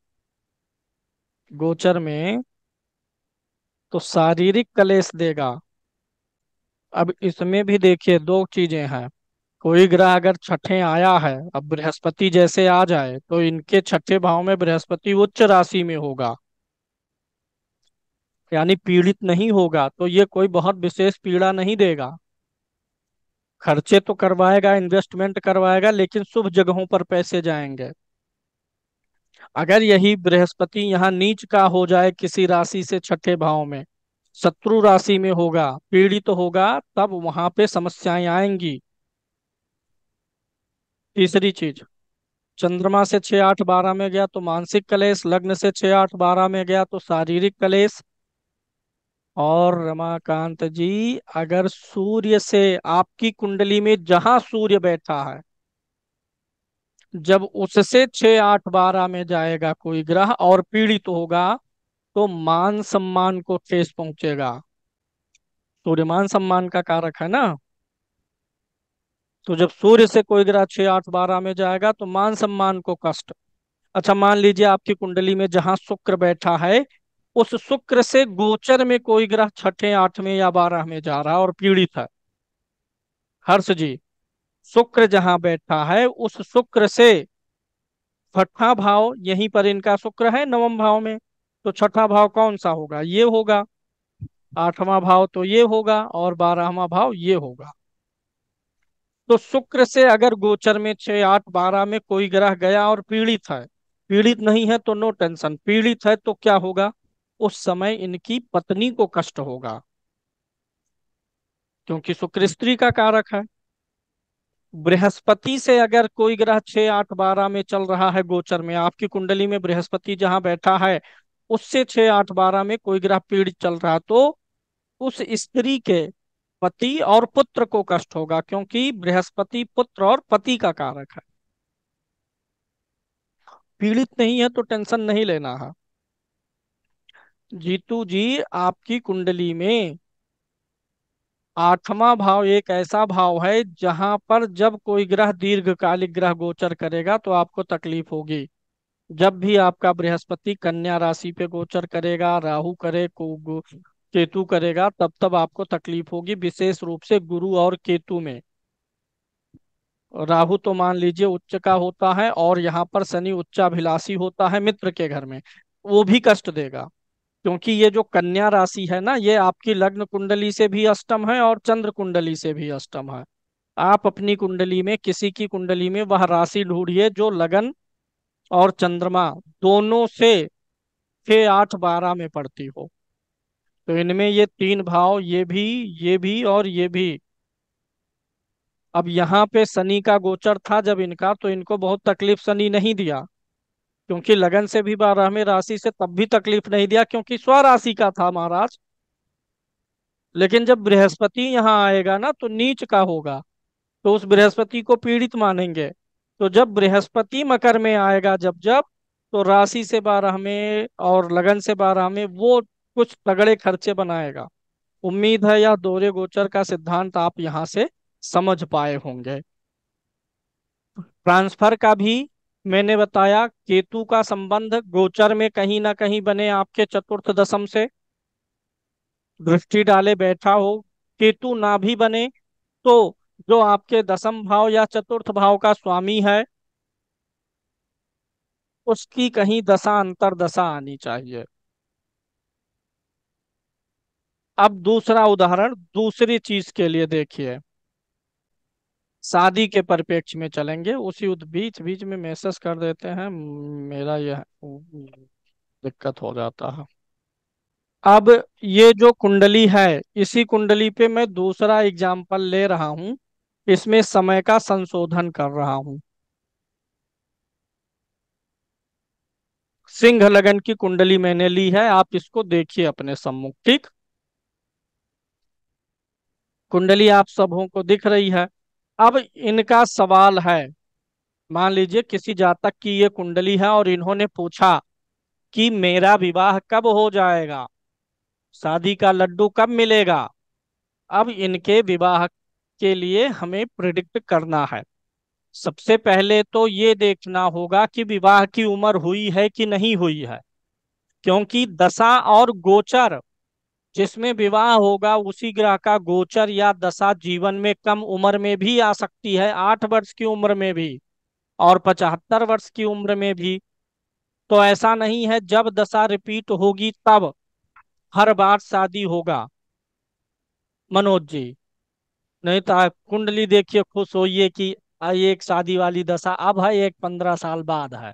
S2: गोचर में, तो शारीरिक कलेश देगा। अब इसमें भी देखिए दो चीजें हैं। कोई ग्रह अगर छठे आया है, अब बृहस्पति जैसे आ जाए, तो इनके छठे भाव में बृहस्पति उच्च राशि में होगा, यानी पीड़ित नहीं होगा, तो ये कोई बहुत विशेष पीड़ा नहीं देगा। खर्चे तो करवाएगा, इन्वेस्टमेंट करवाएगा, लेकिन शुभ जगहों पर पैसे जाएंगे। अगर यही बृहस्पति यहाँ नीच का हो जाए किसी राशि से छठे भाव में, शत्रु राशि में होगा, पीड़ित होगा, तब वहां पे समस्याएं आएंगी। तीसरी चीज, चंद्रमा से 6 8 12 में गया तो मानसिक कलेश, लग्न से 6 8 12 में गया तो शारीरिक कलेश। और रमाकांत जी, अगर सूर्य से, आपकी कुंडली में जहां सूर्य बैठा है, जब उससे 6 8 12 में जाएगा कोई ग्रह और पीड़ित होगा, तो मान सम्मान को ठेस पहुंचेगा। सूर्य मान सम्मान का कारक है ना। तो जब सूर्य से कोई ग्रह 6 8 12 में जाएगा तो मान सम्मान को कष्ट। अच्छा, मान लीजिए आपकी कुंडली में जहां शुक्र बैठा है, उस शुक्र से गोचर में कोई ग्रह छठे, आठवें या 12 में जा रहा है और पीड़ित है। हर्ष जी, शुक्र जहां बैठा है उस शुक्र से छठा भाव यहीं पर इनका शुक्र है, नवम भाव में। तो छठा भाव कौन सा होगा? ये होगा। आठवां भाव तो ये होगा, और 12वां भाव ये होगा। तो शुक्र से अगर गोचर में 6, 8, 12 में कोई ग्रह गया और पीड़ित है, पीड़ित नहीं है तो नो टेंशन, पीड़ित है तो क्या होगा? उस समय इनकी पत्नी को कष्ट होगा, क्योंकि शुक्र स्त्री का कारक है। बृहस्पति से अगर कोई ग्रह 6, 8, 12 में चल रहा है गोचर में, आपकी कुंडली में बृहस्पति जहां बैठा है उससे 6, 8, 12 में कोई ग्रह पीड़ित चल रहा, तो उस स्त्री के पति और पुत्र को कष्ट होगा, क्योंकि बृहस्पति पुत्र और पति का कारक है। पीड़ित नहीं है तो टेंशन नहीं लेना है। जीतू जी, आपकी कुंडली में आठवां भाव एक ऐसा भाव है जहां पर जब कोई ग्रह दीर्घकालिक ग्रह गोचर करेगा तो आपको तकलीफ होगी। जब भी आपका बृहस्पति कन्या राशि पे गोचर करेगा, राहु करे केतु करेगा, तब तब आपको तकलीफ होगी, विशेष रूप से गुरु और केतु में। राहु तो मान लीजिए उच्च का होता है, और यहाँ पर शनि उच्चाभिलाषी होता है मित्र के घर में, वो भी कष्ट देगा। क्योंकि ये जो कन्या राशि है ना, ये आपकी लग्न कुंडली से भी अष्टम है और चंद्र कुंडली से भी अष्टम है। आप अपनी कुंडली में, किसी की कुंडली में वह राशि ढूंढिए जो लगन और चंद्रमा दोनों से 6, 8, 12 में पड़ती हो। तो इनमें ये तीन भाव, ये भी और ये भी। अब यहाँ पे शनि का गोचर था जब इनका, तो इनको बहुत तकलीफ शनि नहीं दिया, क्योंकि लगन से भी 12वें राशि से तब भी तकलीफ नहीं दिया, क्योंकि स्वराशि का था महाराज। लेकिन जब बृहस्पति यहाँ आएगा ना तो नीच का होगा, तो उस बृहस्पति को पीड़ित मानेंगे। तो जब बृहस्पति मकर में आएगा, जब जब, तो राशि से 12 में और लगन से 12 में वो कुछ तगड़े खर्चे बनाएगा। उम्मीद है यह दोहरे गोचर का सिद्धांत आप यहाँ से समझ पाए होंगे। ट्रांसफर का भी मैंने बताया, केतु का संबंध गोचर में कहीं ना कहीं बने आपके चतुर्थ दशम से, दृष्टि डाले बैठा हो। केतु ना भी बने तो जो आपके दसम भाव या चतुर्थ भाव का स्वामी है, उसकी कहीं दशा अंतर दशा आनी चाहिए। अब दूसरा उदाहरण दूसरी चीज के लिए देखिए, शादी के परिप्रेक्ष्य में चलेंगे। उसी बीच बीच में मैसेज कर देते हैं, मेरा यह दिक्कत हो जाता है। अब ये जो कुंडली है, इसी कुंडली पे मैं दूसरा एग्जाम्पल ले रहा हूं, इसमें समय का संशोधन कर रहा हूं। सिंह लगन की कुंडली मैंने ली है, आप इसको देखिए अपने सम्मुख, ठीक। कुंडली आप सबों को दिख रही है। अब इनका सवाल है, मान लीजिए किसी जातक की ये कुंडली है और इन्होंने पूछा कि मेरा विवाह कब हो जाएगा, शादी का लड्डू कब मिलेगा। अब इनके विवाह के लिए हमें प्रिडिक्ट करना है। सबसे पहले तो ये देखना होगा कि विवाह की उम्र हुई है कि नहीं हुई है, क्योंकि दशा और गोचर, जिसमें विवाह होगा उसी ग्रह का गोचर या दशा जीवन में कम उम्र में भी आ सकती है, 8 वर्ष की उम्र में भी और 75 वर्ष की उम्र में भी। तो ऐसा नहीं है जब दशा रिपीट होगी तब हर बार शादी होगा मनोज जी। नहीं तो आप कुंडली देखिए, खुश होइए कि एक शादी वाली दशा अब है, एक 15 साल बाद है।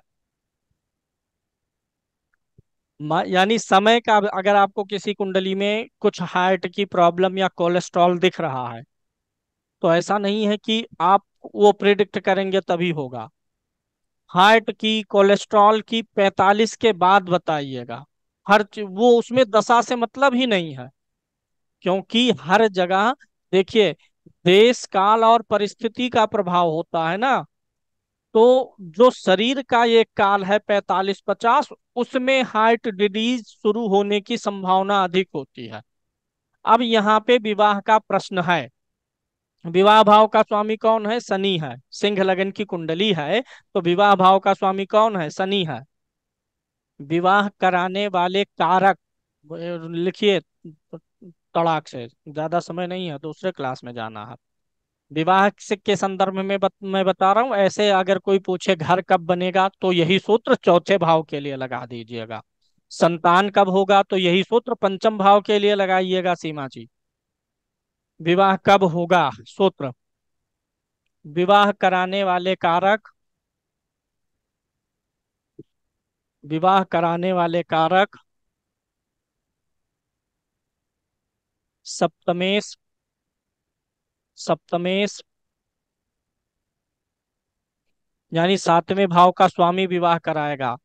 S2: यानी समय का, अगर आपको किसी कुंडली में कुछ हार्ट की प्रॉब्लम या कोलेस्ट्रॉल दिख रहा है, तो ऐसा नहीं है कि आप वो प्रिडिक्ट करेंगे तभी होगा। हार्ट की, कोलेस्ट्रॉल की 45 के बाद बताइएगा। वो उसमें दशा से मतलब ही नहीं है, क्योंकि हर जगह देखिए, देश काल और परिस्थिति का प्रभाव होता है ना। तो जो शरीर का ये काल है 45-50, उसमें हार्ट डिजीज शुरू होने की संभावना अधिक होती है। अब यहाँ पे विवाह का प्रश्न है। विवाह भाव का स्वामी कौन है? शनि है। सिंह लगन की कुंडली है तो विवाह भाव का स्वामी कौन है? शनि है। विवाह कराने वाले कारक लिखिए तड़ाक से, ज्यादा समय नहीं है, दूसरे क्लास में जाना है। विवाह से के संदर्भ में मैं बता रहा हूं। ऐसे अगर कोई पूछे घर कब बनेगा तो यही सूत्र चौथे भाव के लिए लगा दीजिएगा। संतान कब होगा तो यही सूत्र पंचम भाव के लिए लगाइएगा सीमा जी। विवाह कब होगा सूत्र, विवाह कराने वाले कारक, विवाह कराने वाले कारक सप्तमेश, सप्तमेश यानी सातवें भाव का स्वामी विवाह कराएगा।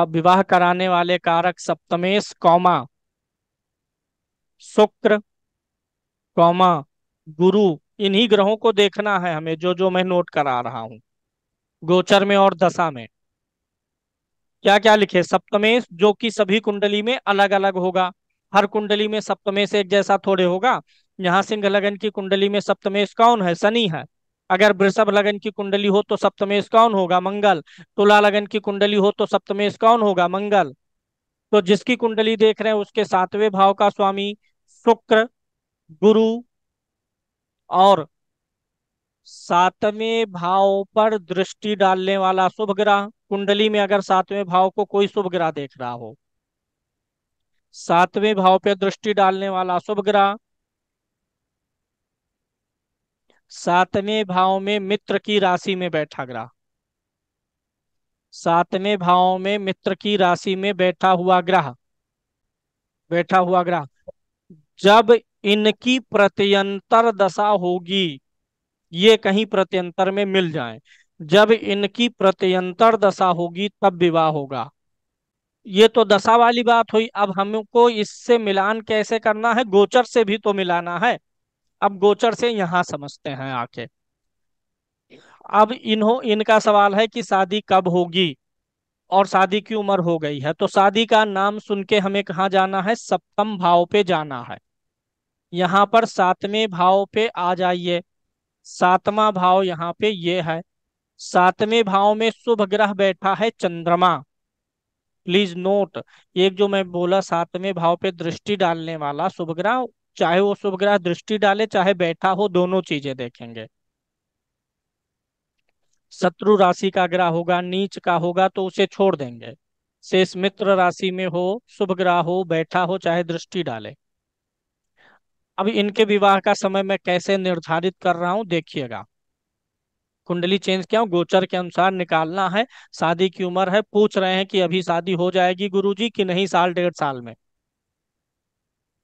S2: विवाह कराने वाले कारक सप्तमेश कौमा शुक्र कौमा गुरु। इन्हीं ग्रहों को देखना है हमें, जो जो मैं नोट करा रहा हूं गोचर में और दशा में। क्या क्या लिखे, सप्तमेश जो कि सभी कुंडली में अलग अलग होगा। हर कुंडली में सप्तमेश एक जैसा थोड़े होगा। यहाँ सिंह लगन की कुंडली में सप्तमेश कौन है, शनि है। अगर वृषभ लगन की कुंडली हो तो सप्तमेश कौन होगा, मंगल। तुला लगन की कुंडली हो तो सप्तमेश कौन होगा, मंगल। तो जिसकी कुंडली देख रहे हैं उसके सातवें भाव का स्वामी शुक्र, गुरु और सातवें भाव पर दृष्टि डालने वाला शुभ ग्रह। कुंडली में अगर सातवें भाव को कोई शुभ ग्रह देख रहा हो, सातवें भाव पे दृष्टि डालने वाला शुभ ग्रह, सातवें भाव में मित्र की राशि में बैठा ग्रह, सातवें भाव में मित्र की राशि में बैठा हुआ ग्रह, बैठा हुआ ग्रह जब इनकी प्रत्यंतर दशा होगी, ये कहीं प्रत्यंतर में मिल जाए, जब इनकी प्रत्यंतर दशा होगी तब विवाह होगा। ये तो दशा वाली बात हुई। अब हमको इससे मिलान कैसे करना है, गोचर से भी तो मिलाना है। अब गोचर से यहां समझते हैं आके। अब इनका सवाल है कि शादी कब होगी और शादी की उम्र हो गई है, तो शादी का नाम सुन के हमें कहाँ जाना है, सप्तम भाव पे जाना है। यहाँ पर सातवें भाव पे आ जाइए। सातवां भाव यहाँ पे ये है। सातवें भाव में शुभ ग्रह बैठा है चंद्रमा। प्लीज नोट, एक जो मैं बोला सातवें भाव पे दृष्टि डालने वाला शुभ ग्रह, चाहे वो शुभ ग्रह दृष्टि डाले चाहे बैठा हो, दोनों चीजें देखेंगे। शत्रु राशि का ग्रह होगा, नीच का होगा तो उसे छोड़ देंगे। शेष मित्र राशि में हो, शुभ ग्रह हो, बैठा हो चाहे दृष्टि डाले। अब इनके विवाह का समय मैं कैसे निर्धारित कर रहा हूं देखिएगा। कुंडली चेंज किया हूं, गोचर के अनुसार निकालना है। शादी की उम्र है, पूछ रहे हैं कि अभी शादी हो जाएगी गुरुजी कि नहीं, साल डेढ़ साल में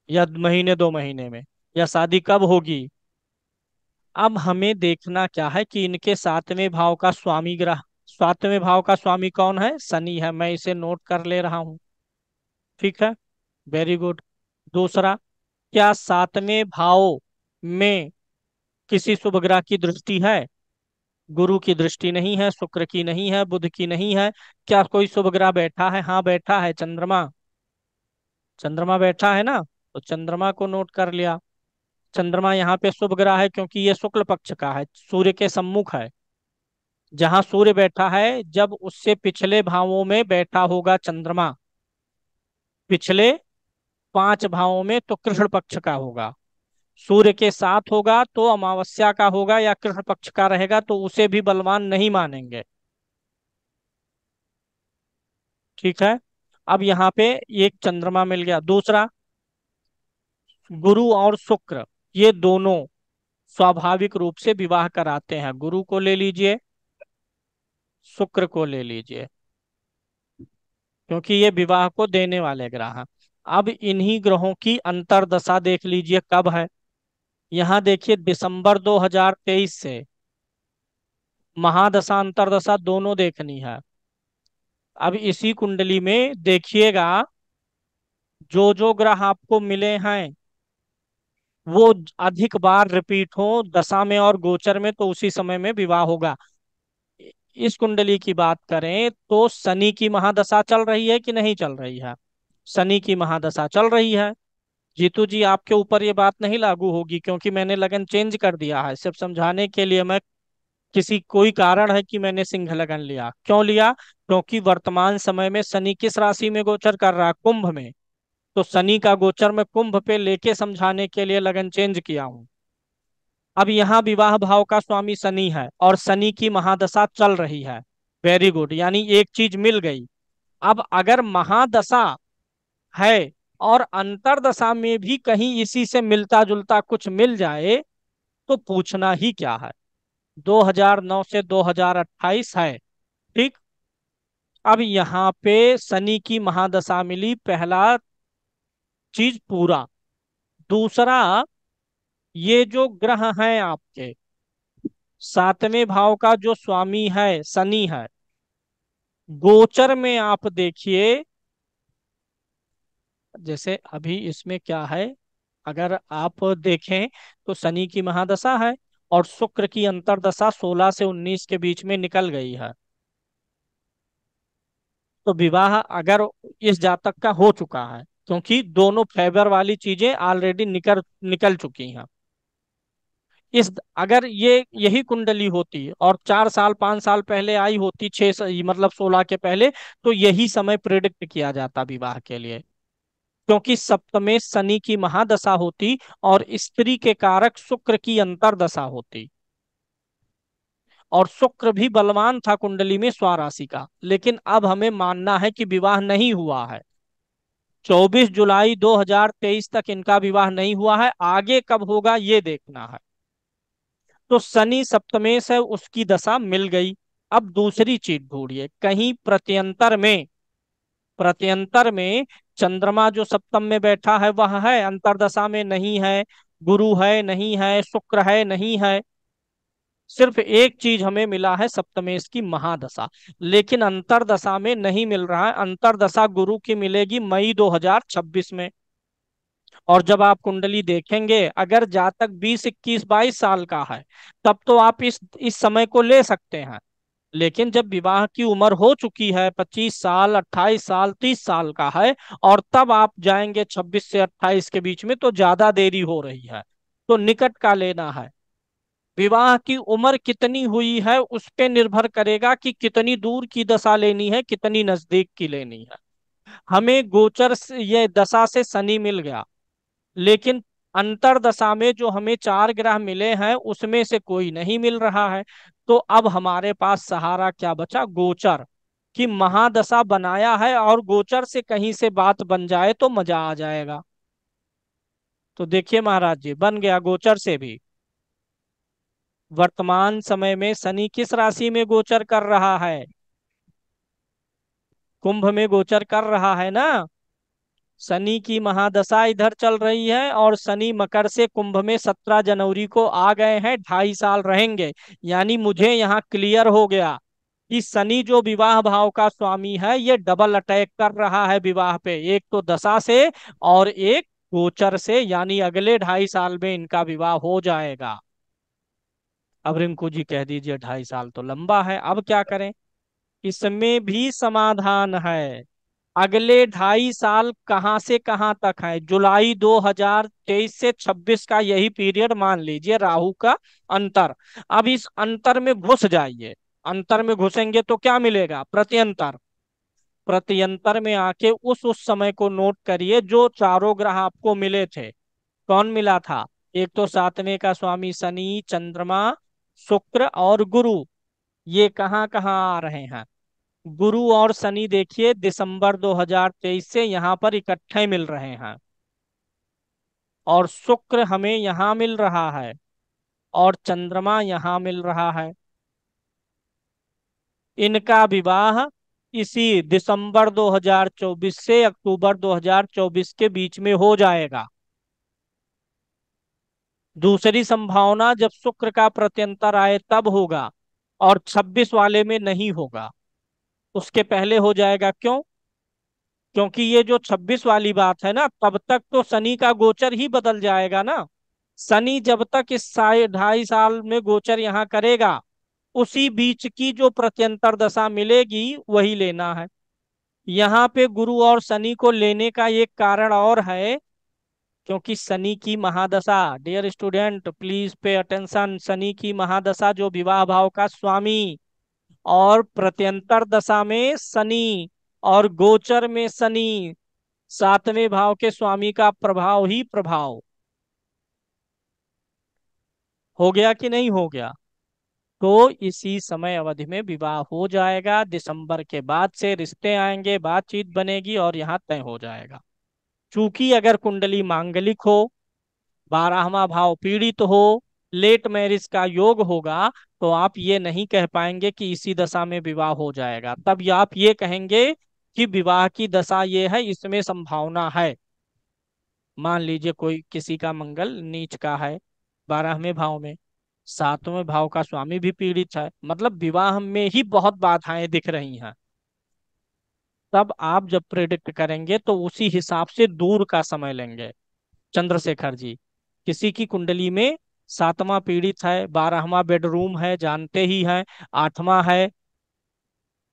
S2: या महीने दो महीने में, या शादी कब होगी। अब हमें देखना क्या है कि इनके सातवें भाव का स्वामी ग्रह, सातवें भाव का स्वामी कौन है, शनि है। मैं इसे नोट कर ले रहा हूं, ठीक है, वेरी गुड। दूसरा, क्या सातवें भाव में किसी शुभ ग्रह की दृष्टि है, गुरु की दृष्टि नहीं है, शुक्र की नहीं है, बुध की नहीं है। क्या कोई शुभ ग्रह बैठा है, हाँ बैठा है, चंद्रमा। चंद्रमा बैठा है ना, तो चंद्रमा को नोट कर लिया। चंद्रमा यहाँ पे शुभ ग्रह है क्योंकि ये शुक्ल पक्ष का है, सूर्य के सम्मुख है। जहां सूर्य बैठा है जब उससे पिछले भावों में बैठा होगा चंद्रमा, पिछले पांच भावों में, तो कृष्ण पक्ष का होगा। सूर्य के साथ होगा तो अमावस्या का होगा या कृष्ण पक्ष का रहेगा तो उसे भी बलवान नहीं मानेंगे, ठीक है। अब यहाँ पे एक चंद्रमा मिल गया। दूसरा, गुरु और शुक्र, ये दोनों स्वाभाविक रूप से विवाह कराते हैं। गुरु को ले लीजिए, शुक्र को ले लीजिए, क्योंकि ये विवाह को देने वाले ग्रह हैं। अब इन्हीं ग्रहों की अंतर्दशा देख लीजिए कब है। यहाँ देखिए दिसंबर 2023 से महादशा अंतर्दशा दोनों देखनी है। अब इसी कुंडली में देखिएगा, जो जो ग्रह आपको मिले हैं वो अधिक बार रिपीट हो दशा में और गोचर में, तो उसी समय में विवाह होगा। इस कुंडली की बात करें तो शनि की महादशा चल रही है कि नहीं चल रही है, शनि की महादशा चल रही है। जीतू जी आपके ऊपर ये बात नहीं लागू होगी क्योंकि मैंने लगन चेंज कर दिया है, सिर्फ समझाने के लिए। मैं किसी कोई कारण है कि मैंने सिंह लगन लिया, क्यों लिया, क्योंकि वर्तमान समय में शनि किस राशि में गोचर कर रहा है, कुंभ में। तो शनि का गोचर में कुंभ पे लेके समझाने के लिए लगन चेंज किया हूं। अब यहाँ विवाह भाव का स्वामी शनि है और शनि की महादशा चल रही है। वेरी गुड, यानी एक चीज मिल गई। अब अगर महादशा है और अंतरदशा में भी कहीं इसी से मिलता जुलता कुछ मिल जाए तो पूछना ही क्या है। 2009 से 2028 है, ठीक। अब यहाँ पे शनि की महादशा मिली, पहला चीज पूरा। दूसरा, ये जो ग्रह हैं आपके, सातवें भाव का जो स्वामी है शनि है, गोचर में आप देखिए, जैसे अभी इसमें क्या है, अगर आप देखें तो शनि की महादशा है और शुक्र की अंतर्दशा 16 से 19 के बीच में निकल गई है। तो विवाह अगर इस जातक का हो चुका है, क्योंकि दोनों फेवर वाली चीजें ऑलरेडी निकल निकल चुकी हैं। इस अगर ये यही कुंडली होती और 4 साल 5 साल पहले आई होती, मतलब 16 के पहले, तो यही समय प्रिडिक्ट किया जाता विवाह के लिए। क्योंकि सप्तमेश शनि की महादशा होती और स्त्री के कारक शुक्र की अंतरदशा होती, और शुक्र भी बलवान था कुंडली में स्वराशि का। लेकिन अब हमें मानना है कि विवाह नहीं हुआ है। 24 जुलाई 2023 तक इनका विवाह नहीं हुआ है, आगे कब होगा ये देखना है। तो शनि सप्तमेश है, उसकी दशा मिल गई। अब दूसरी चीज ढूंढिए, कहीं प्रत्यंतर में चंद्रमा जो सप्तम में बैठा है वह है, अंतरदशा में नहीं है। गुरु है नहीं है, शुक्र है नहीं है। सिर्फ एक चीज हमें मिला है, सप्तमेश की महादशा। लेकिन अंतरदशा में नहीं मिल रहा है। अंतरदशा गुरु की मिलेगी मई 2026 में। और जब आप कुंडली देखेंगे, अगर जातक 20 21 22 साल का है तब तो आप इस समय को ले सकते हैं। लेकिन जब विवाह की उम्र हो चुकी है, 25 साल 28 साल 30 साल का है, और तब आप जाएंगे 26 से 28 के बीच में, तो ज्यादा देरी हो रही है। तो निकट का लेना है। विवाह की उम्र कितनी हुई है उस पे निर्भर करेगा कि कितनी दूर की दशा लेनी है, कितनी नजदीक की लेनी है। हमें गोचर से ये दशा से शनि मिल गया, लेकिन अंतरदशा में जो हमें 4 ग्रह मिले हैं उसमें से कोई नहीं मिल रहा है। तो अब हमारे पास सहारा क्या बचा, गोचर की महादशा बनाया है, और गोचर से कहीं से बात बन जाए तो मजा आ जाएगा। तो देखिए महाराज जी, बन गया गोचर से भी। वर्तमान समय में शनि किस राशि में गोचर कर रहा है, कुंभ में गोचर कर रहा है ना। शनि की महादशा इधर चल रही है और शनि मकर से कुंभ में 17 जनवरी को आ गए हैं, 2.5 साल रहेंगे। यानी मुझे यहाँ क्लियर हो गया कि शनि जो विवाह भाव का स्वामी है ये डबल अटैक कर रहा है विवाह पे, एक तो दशा से और एक गोचर से। यानी अगले 2.5 साल में इनका विवाह हो जाएगा। अब रिंकू जी कह दीजिए 2.5 साल तो लंबा है, अब क्या करें। इसमें भी समाधान है। अगले 2.5 साल कहाँ से कहाँ तक है, जुलाई 2023 से 26 का यही पीरियड मान लीजिए, राहु का अंतर। अब इस अंतर में घुस जाइए। अंतर में घुसेंगे तो क्या मिलेगा, प्रत्यंतर। प्रत्यंतर में आके उस समय को नोट करिए जो चारों ग्रह आपको मिले थे। कौन मिला था, एक तो सातवें का स्वामी शनि, चंद्रमा, शुक्र और गुरु। ये कहाँ कहाँ आ रहे हैं, गुरु और शनि देखिए दिसंबर 2023 से यहाँ पर इकट्ठे मिल रहे हैं। और शुक्र हमें यहाँ मिल रहा है और चंद्रमा यहाँ मिल रहा है। इनका विवाह इसी दिसंबर 2024 से अक्टूबर 2024 के बीच में हो जाएगा। दूसरी संभावना जब शुक्र का प्रत्यंतर आए तब होगा, और 26 वाले में नहीं होगा, उसके पहले हो जाएगा। क्यों, क्योंकि ये जो 26 वाली बात है ना, तब तक तो शनि का गोचर ही बदल जाएगा ना। शनि जब तक इस 2.5 साल में गोचर यहाँ करेगा, उसी बीच की जो प्रत्यंतर दशा मिलेगी वही लेना है। यहाँ पे गुरु और शनि को लेने का एक कारण और है, क्योंकि शनि की महादशा, dear student please pay attention, Shani की महादशा जो विवाह भाव का स्वामी, और प्रत्यंतर दशा में शनि, और गोचर में शनि, सातवें भाव के स्वामी का प्रभाव ही प्रभाव। हो गया कि नहीं हो गया? तो इसी समय अवधि में विवाह हो जाएगा। दिसंबर के बाद से रिश्ते आएंगे, बातचीत बनेगी और यहाँ तय हो जाएगा। चूंकि अगर कुंडली मांगलिक हो, 12वां भाव पीड़ित हो, लेट मैरिज का योग होगा, तो आप ये नहीं कह पाएंगे कि इसी दशा में विवाह हो जाएगा। तब ये आप ये कहेंगे कि विवाह की दशा ये है, इसमें संभावना है। मान लीजिए कोई किसी का मंगल नीच का है 12वें भाव में, 7वें भाव का स्वामी भी पीड़ित है, मतलब विवाह में ही बहुत बाधाएं दिख रही हैं। तब आप जब प्रेडिक्ट करेंगे तो उसी हिसाब से दूर का समय लेंगे। चंद्रशेखर जी, किसी की कुंडली में 7वां पीड़ित है, 12वां बेडरूम है, जानते ही हैं, 8वां है,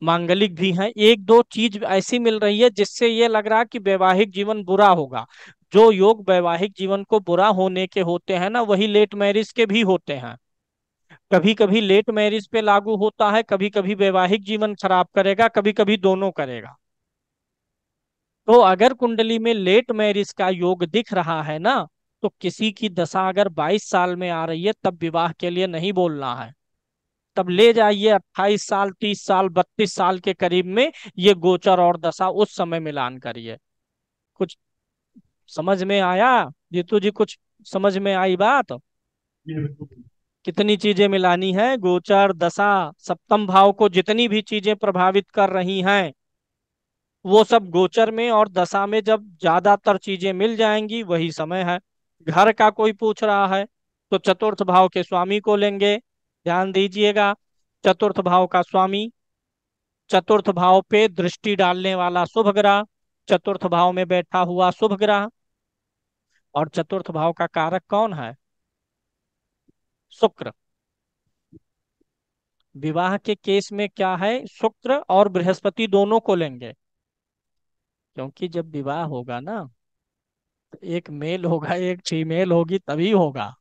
S2: मांगलिक भी है, एक दो चीज ऐसी मिल रही है जिससे ये लग रहा है कि वैवाहिक जीवन बुरा होगा। जो योग वैवाहिक जीवन को बुरा होने के होते हैं ना, वही लेट मैरिज के भी होते हैं। कभी कभी लेट मैरिज पे लागू होता है, कभी कभी वैवाहिक जीवन खराब करेगा, कभी कभी दोनों करेगा। तो अगर कुंडली में लेट मैरिज का योग दिख रहा है ना, तो किसी की दशा अगर 22 साल में आ रही है, तब विवाह के लिए नहीं बोलना है। तब ले जाइए 28 साल, 30 साल, 32 साल के करीब में, ये गोचर और दशा उस समय मिलान करिए। कुछ समझ में आया जीतू जी? कुछ समझ में आई बात?
S3: जी बिल्कुल।
S2: कितनी चीजें मिलानी है? गोचर, दशा, सप्तम भाव को जितनी भी चीजें प्रभावित कर रही हैं, वो सब गोचर में और दशा में जब ज्यादातर चीजें मिल जाएंगी, वही समय है। घर का कोई पूछ रहा है तो चतुर्थ भाव के स्वामी को लेंगे। ध्यान दीजिएगा, चतुर्थ भाव का स्वामी, चतुर्थ भाव पे दृष्टि डालने वाला शुभ ग्रह, चतुर्थ भाव में बैठा हुआ शुभ ग्रह। और चतुर्थ भाव का कारक कौन है? शुक्र। विवाह के केस में क्या है, शुक्र और बृहस्पति दोनों को लेंगे। क्योंकि जब विवाह होगा ना, तो एक मेल होगा एक फीमेल होगी, तभी होगा।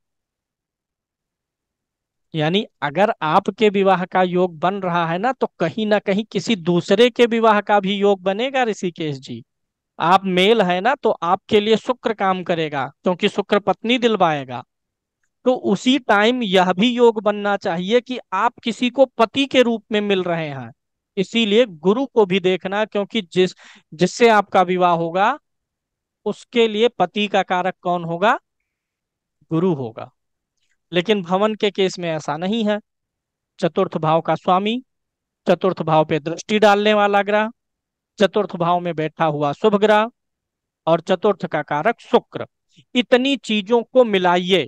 S2: यानी अगर आपके विवाह का योग बन रहा है ना, तो कहीं ना कहीं किसी दूसरे के विवाह का भी योग बनेगा ऋषिकेश जी। आप मेल है ना, तो आपके लिए शुक्र काम करेगा, क्योंकि शुक्र पत्नी दिलवाएगा। तो उसी टाइम यह भी योग बनना चाहिए कि आप किसी को पति के रूप में मिल रहे हैं। इसीलिए गुरु को भी देखना, क्योंकि जिससे आपका विवाह होगा, उसके लिए पति का कारक कौन होगा? गुरु होगा। लेकिन भवन के केस में ऐसा नहीं है। चतुर्थ भाव का स्वामी, चतुर्थ भाव पे दृष्टि डालने वाला ग्रह, चतुर्थ भाव में बैठा हुआ शुभ ग्रह, और चतुर्थ का कारक शुक्र। इतनी चीजों को मिलाइए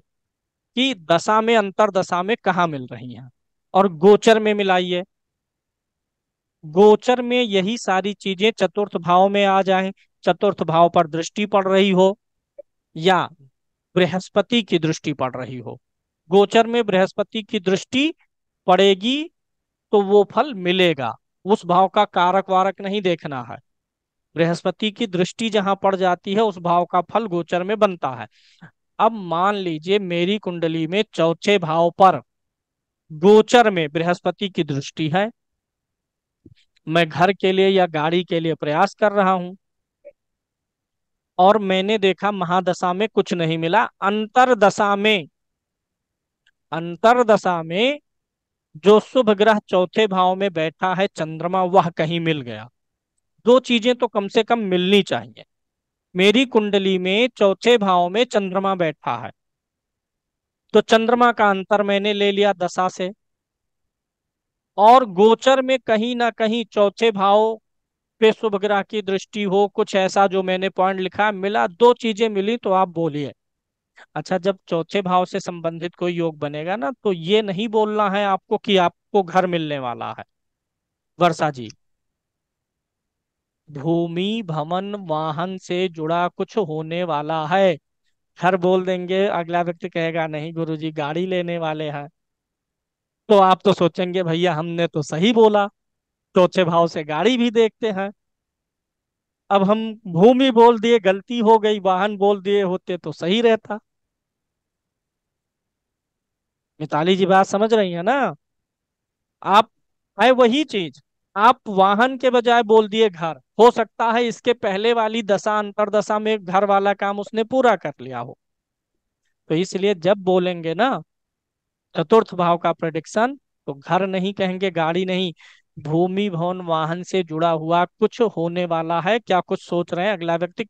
S2: कि दशा में, अंतर दशा में कहाँ मिल रही हैं, और गोचर में मिलाइए। गोचर में यही सारी चीजें चतुर्थ भाव में आ जाएं, चतुर्थ भाव पर दृष्टि पड़ रही हो या बृहस्पति की दृष्टि पड़ रही हो। गोचर में बृहस्पति की दृष्टि पड़ेगी तो वो फल मिलेगा। उस भाव का कारक वारक नहीं देखना है। बृहस्पति की दृष्टि जहां पड़ जाती है, उस भाव का फल गोचर में बनता है। अब मान लीजिए मेरी कुंडली में चौथे भाव पर गोचर में बृहस्पति की दृष्टि है, मैं घर के लिए या गाड़ी के लिए प्रयास कर रहा हूं, और मैंने देखा महादशा में कुछ नहीं मिला, अंतरदशा में जो शुभ ग्रह चौथे भाव में बैठा है चंद्रमा, वह कहीं मिल गया। दो चीजें तो कम से कम मिलनी चाहिए। मेरी कुंडली में चौथे भाव में चंद्रमा बैठा है, तो चंद्रमा का अंतर मैंने ले लिया दशा से, और गोचर में कहीं ना कहीं चौथे भाव पे शुभ ग्रह की दृष्टि हो, कुछ ऐसा जो मैंने पॉइंट लिखा मिला, दो चीजें मिली, तो आप बोलिए। अच्छा, जब चौथे भाव से संबंधित कोई योग बनेगा ना, तो ये नहीं बोलना है आपको कि आपको घर मिलने वाला है। वर्षा जी, भूमि भवन वाहन से जुड़ा कुछ होने वाला है। घर बोल देंगे, अगला व्यक्ति कहेगा नहीं गुरुजी गाड़ी लेने वाले हैं, तो आप तो सोचेंगे भैया हमने तो सही बोला, चौथे भाव से गाड़ी भी देखते हैं। अब हम भूमि बोल दिए, गलती हो गई, वाहन बोल दिए होते तो सही रहता। मिताली जी बात समझ रही है ना? आप, है वही चीज, आप वाहन के बजाय बोल दिए घर। हो सकता है इसके पहले वाली दशा, अंतरदशा में घर वाला काम उसने पूरा कर लिया हो। तो इसलिए जब बोलेंगे ना, चतुर्थ भाव का प्रेडिक्शन, तो घर नहीं कहेंगे, गाड़ी नहीं, भूमि भवन वाहन से जुड़ा हुआ कुछ होने वाला है। क्या कुछ सोच रहे हैं, अगला व्यक्ति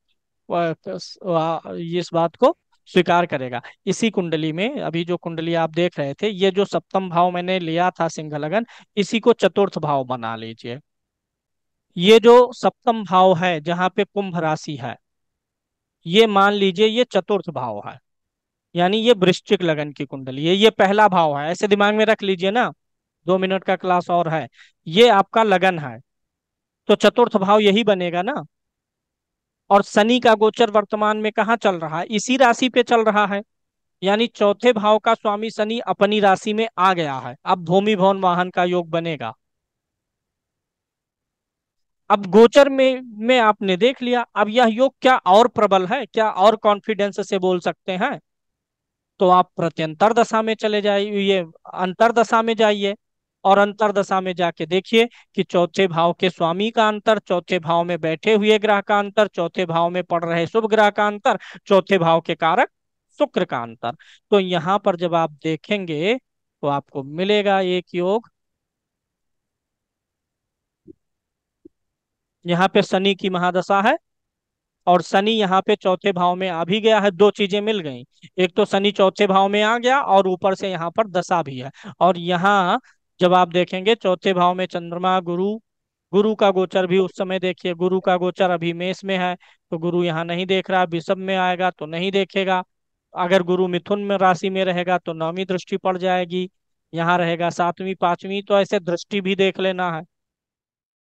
S2: इस बात को स्वीकार करेगा। इसी कुंडली में, अभी जो कुंडली आप देख रहे थे, ये जो सप्तम भाव मैंने लिया था सिंह लगन, इसी को चतुर्थ भाव बना लीजिए। ये जो सप्तम भाव है जहाँ पे कुंभ राशि है, ये मान लीजिए ये चतुर्थ भाव है, यानी ये वृश्चिक लगन की कुंडली है। ये पहला भाव है, ऐसे दिमाग में रख लीजिए ना, 2 मिनट का क्लास और है। ये आपका लगन है, तो चतुर्थ भाव यही बनेगा ना। और शनि का गोचर वर्तमान में कहाँ चल रहा है, इसी राशि पे चल रहा है, यानी चौथे भाव का स्वामी शनि अपनी राशि में आ गया है। अब भूमि भवन वाहन का योग बनेगा। अब गोचर में आपने देख लिया, अब यह योग क्या और प्रबल है, क्या और कॉन्फिडेंस से बोल सकते हैं, तो आप प्रत्यंतर दशा में चले जाइए, ये अंतर दशा में जाइए, और अंतर दशा में जाके देखिए कि चौथे भाव के स्वामी का अंतर, चौथे भाव में बैठे हुए ग्रह का अंतर, चौथे भाव में पड़ रहे शुभ ग्रह का अंतर, चौथे भाव के कारक शुक्र का अंतर। तो यहाँ पर जब आप देखेंगे तो आपको मिलेगा एक योग, यहाँ पे शनि की महादशा है, और शनि यहाँ पे चौथे भाव में आ भी गया है। दो चीजें मिल गई, एक तो शनि चौथे भाव में आ गया, और ऊपर से यहाँ पर दशा भी है। और यहाँ जब आप देखेंगे चौथे भाव में चंद्रमा, गुरु, गुरु का गोचर भी उस समय देखिए, गुरु का गोचर अभी मेष में है, तो गुरु यहाँ नहीं देख रहा, वृषभ में आएगा तो नहीं देखेगा। अगर गुरु मिथुन में राशि में रहेगा तो नौवीं दृष्टि पड़ जाएगी, यहाँ रहेगा सातवीं पांचवीं, तो ऐसे दृष्टि भी देख लेना है।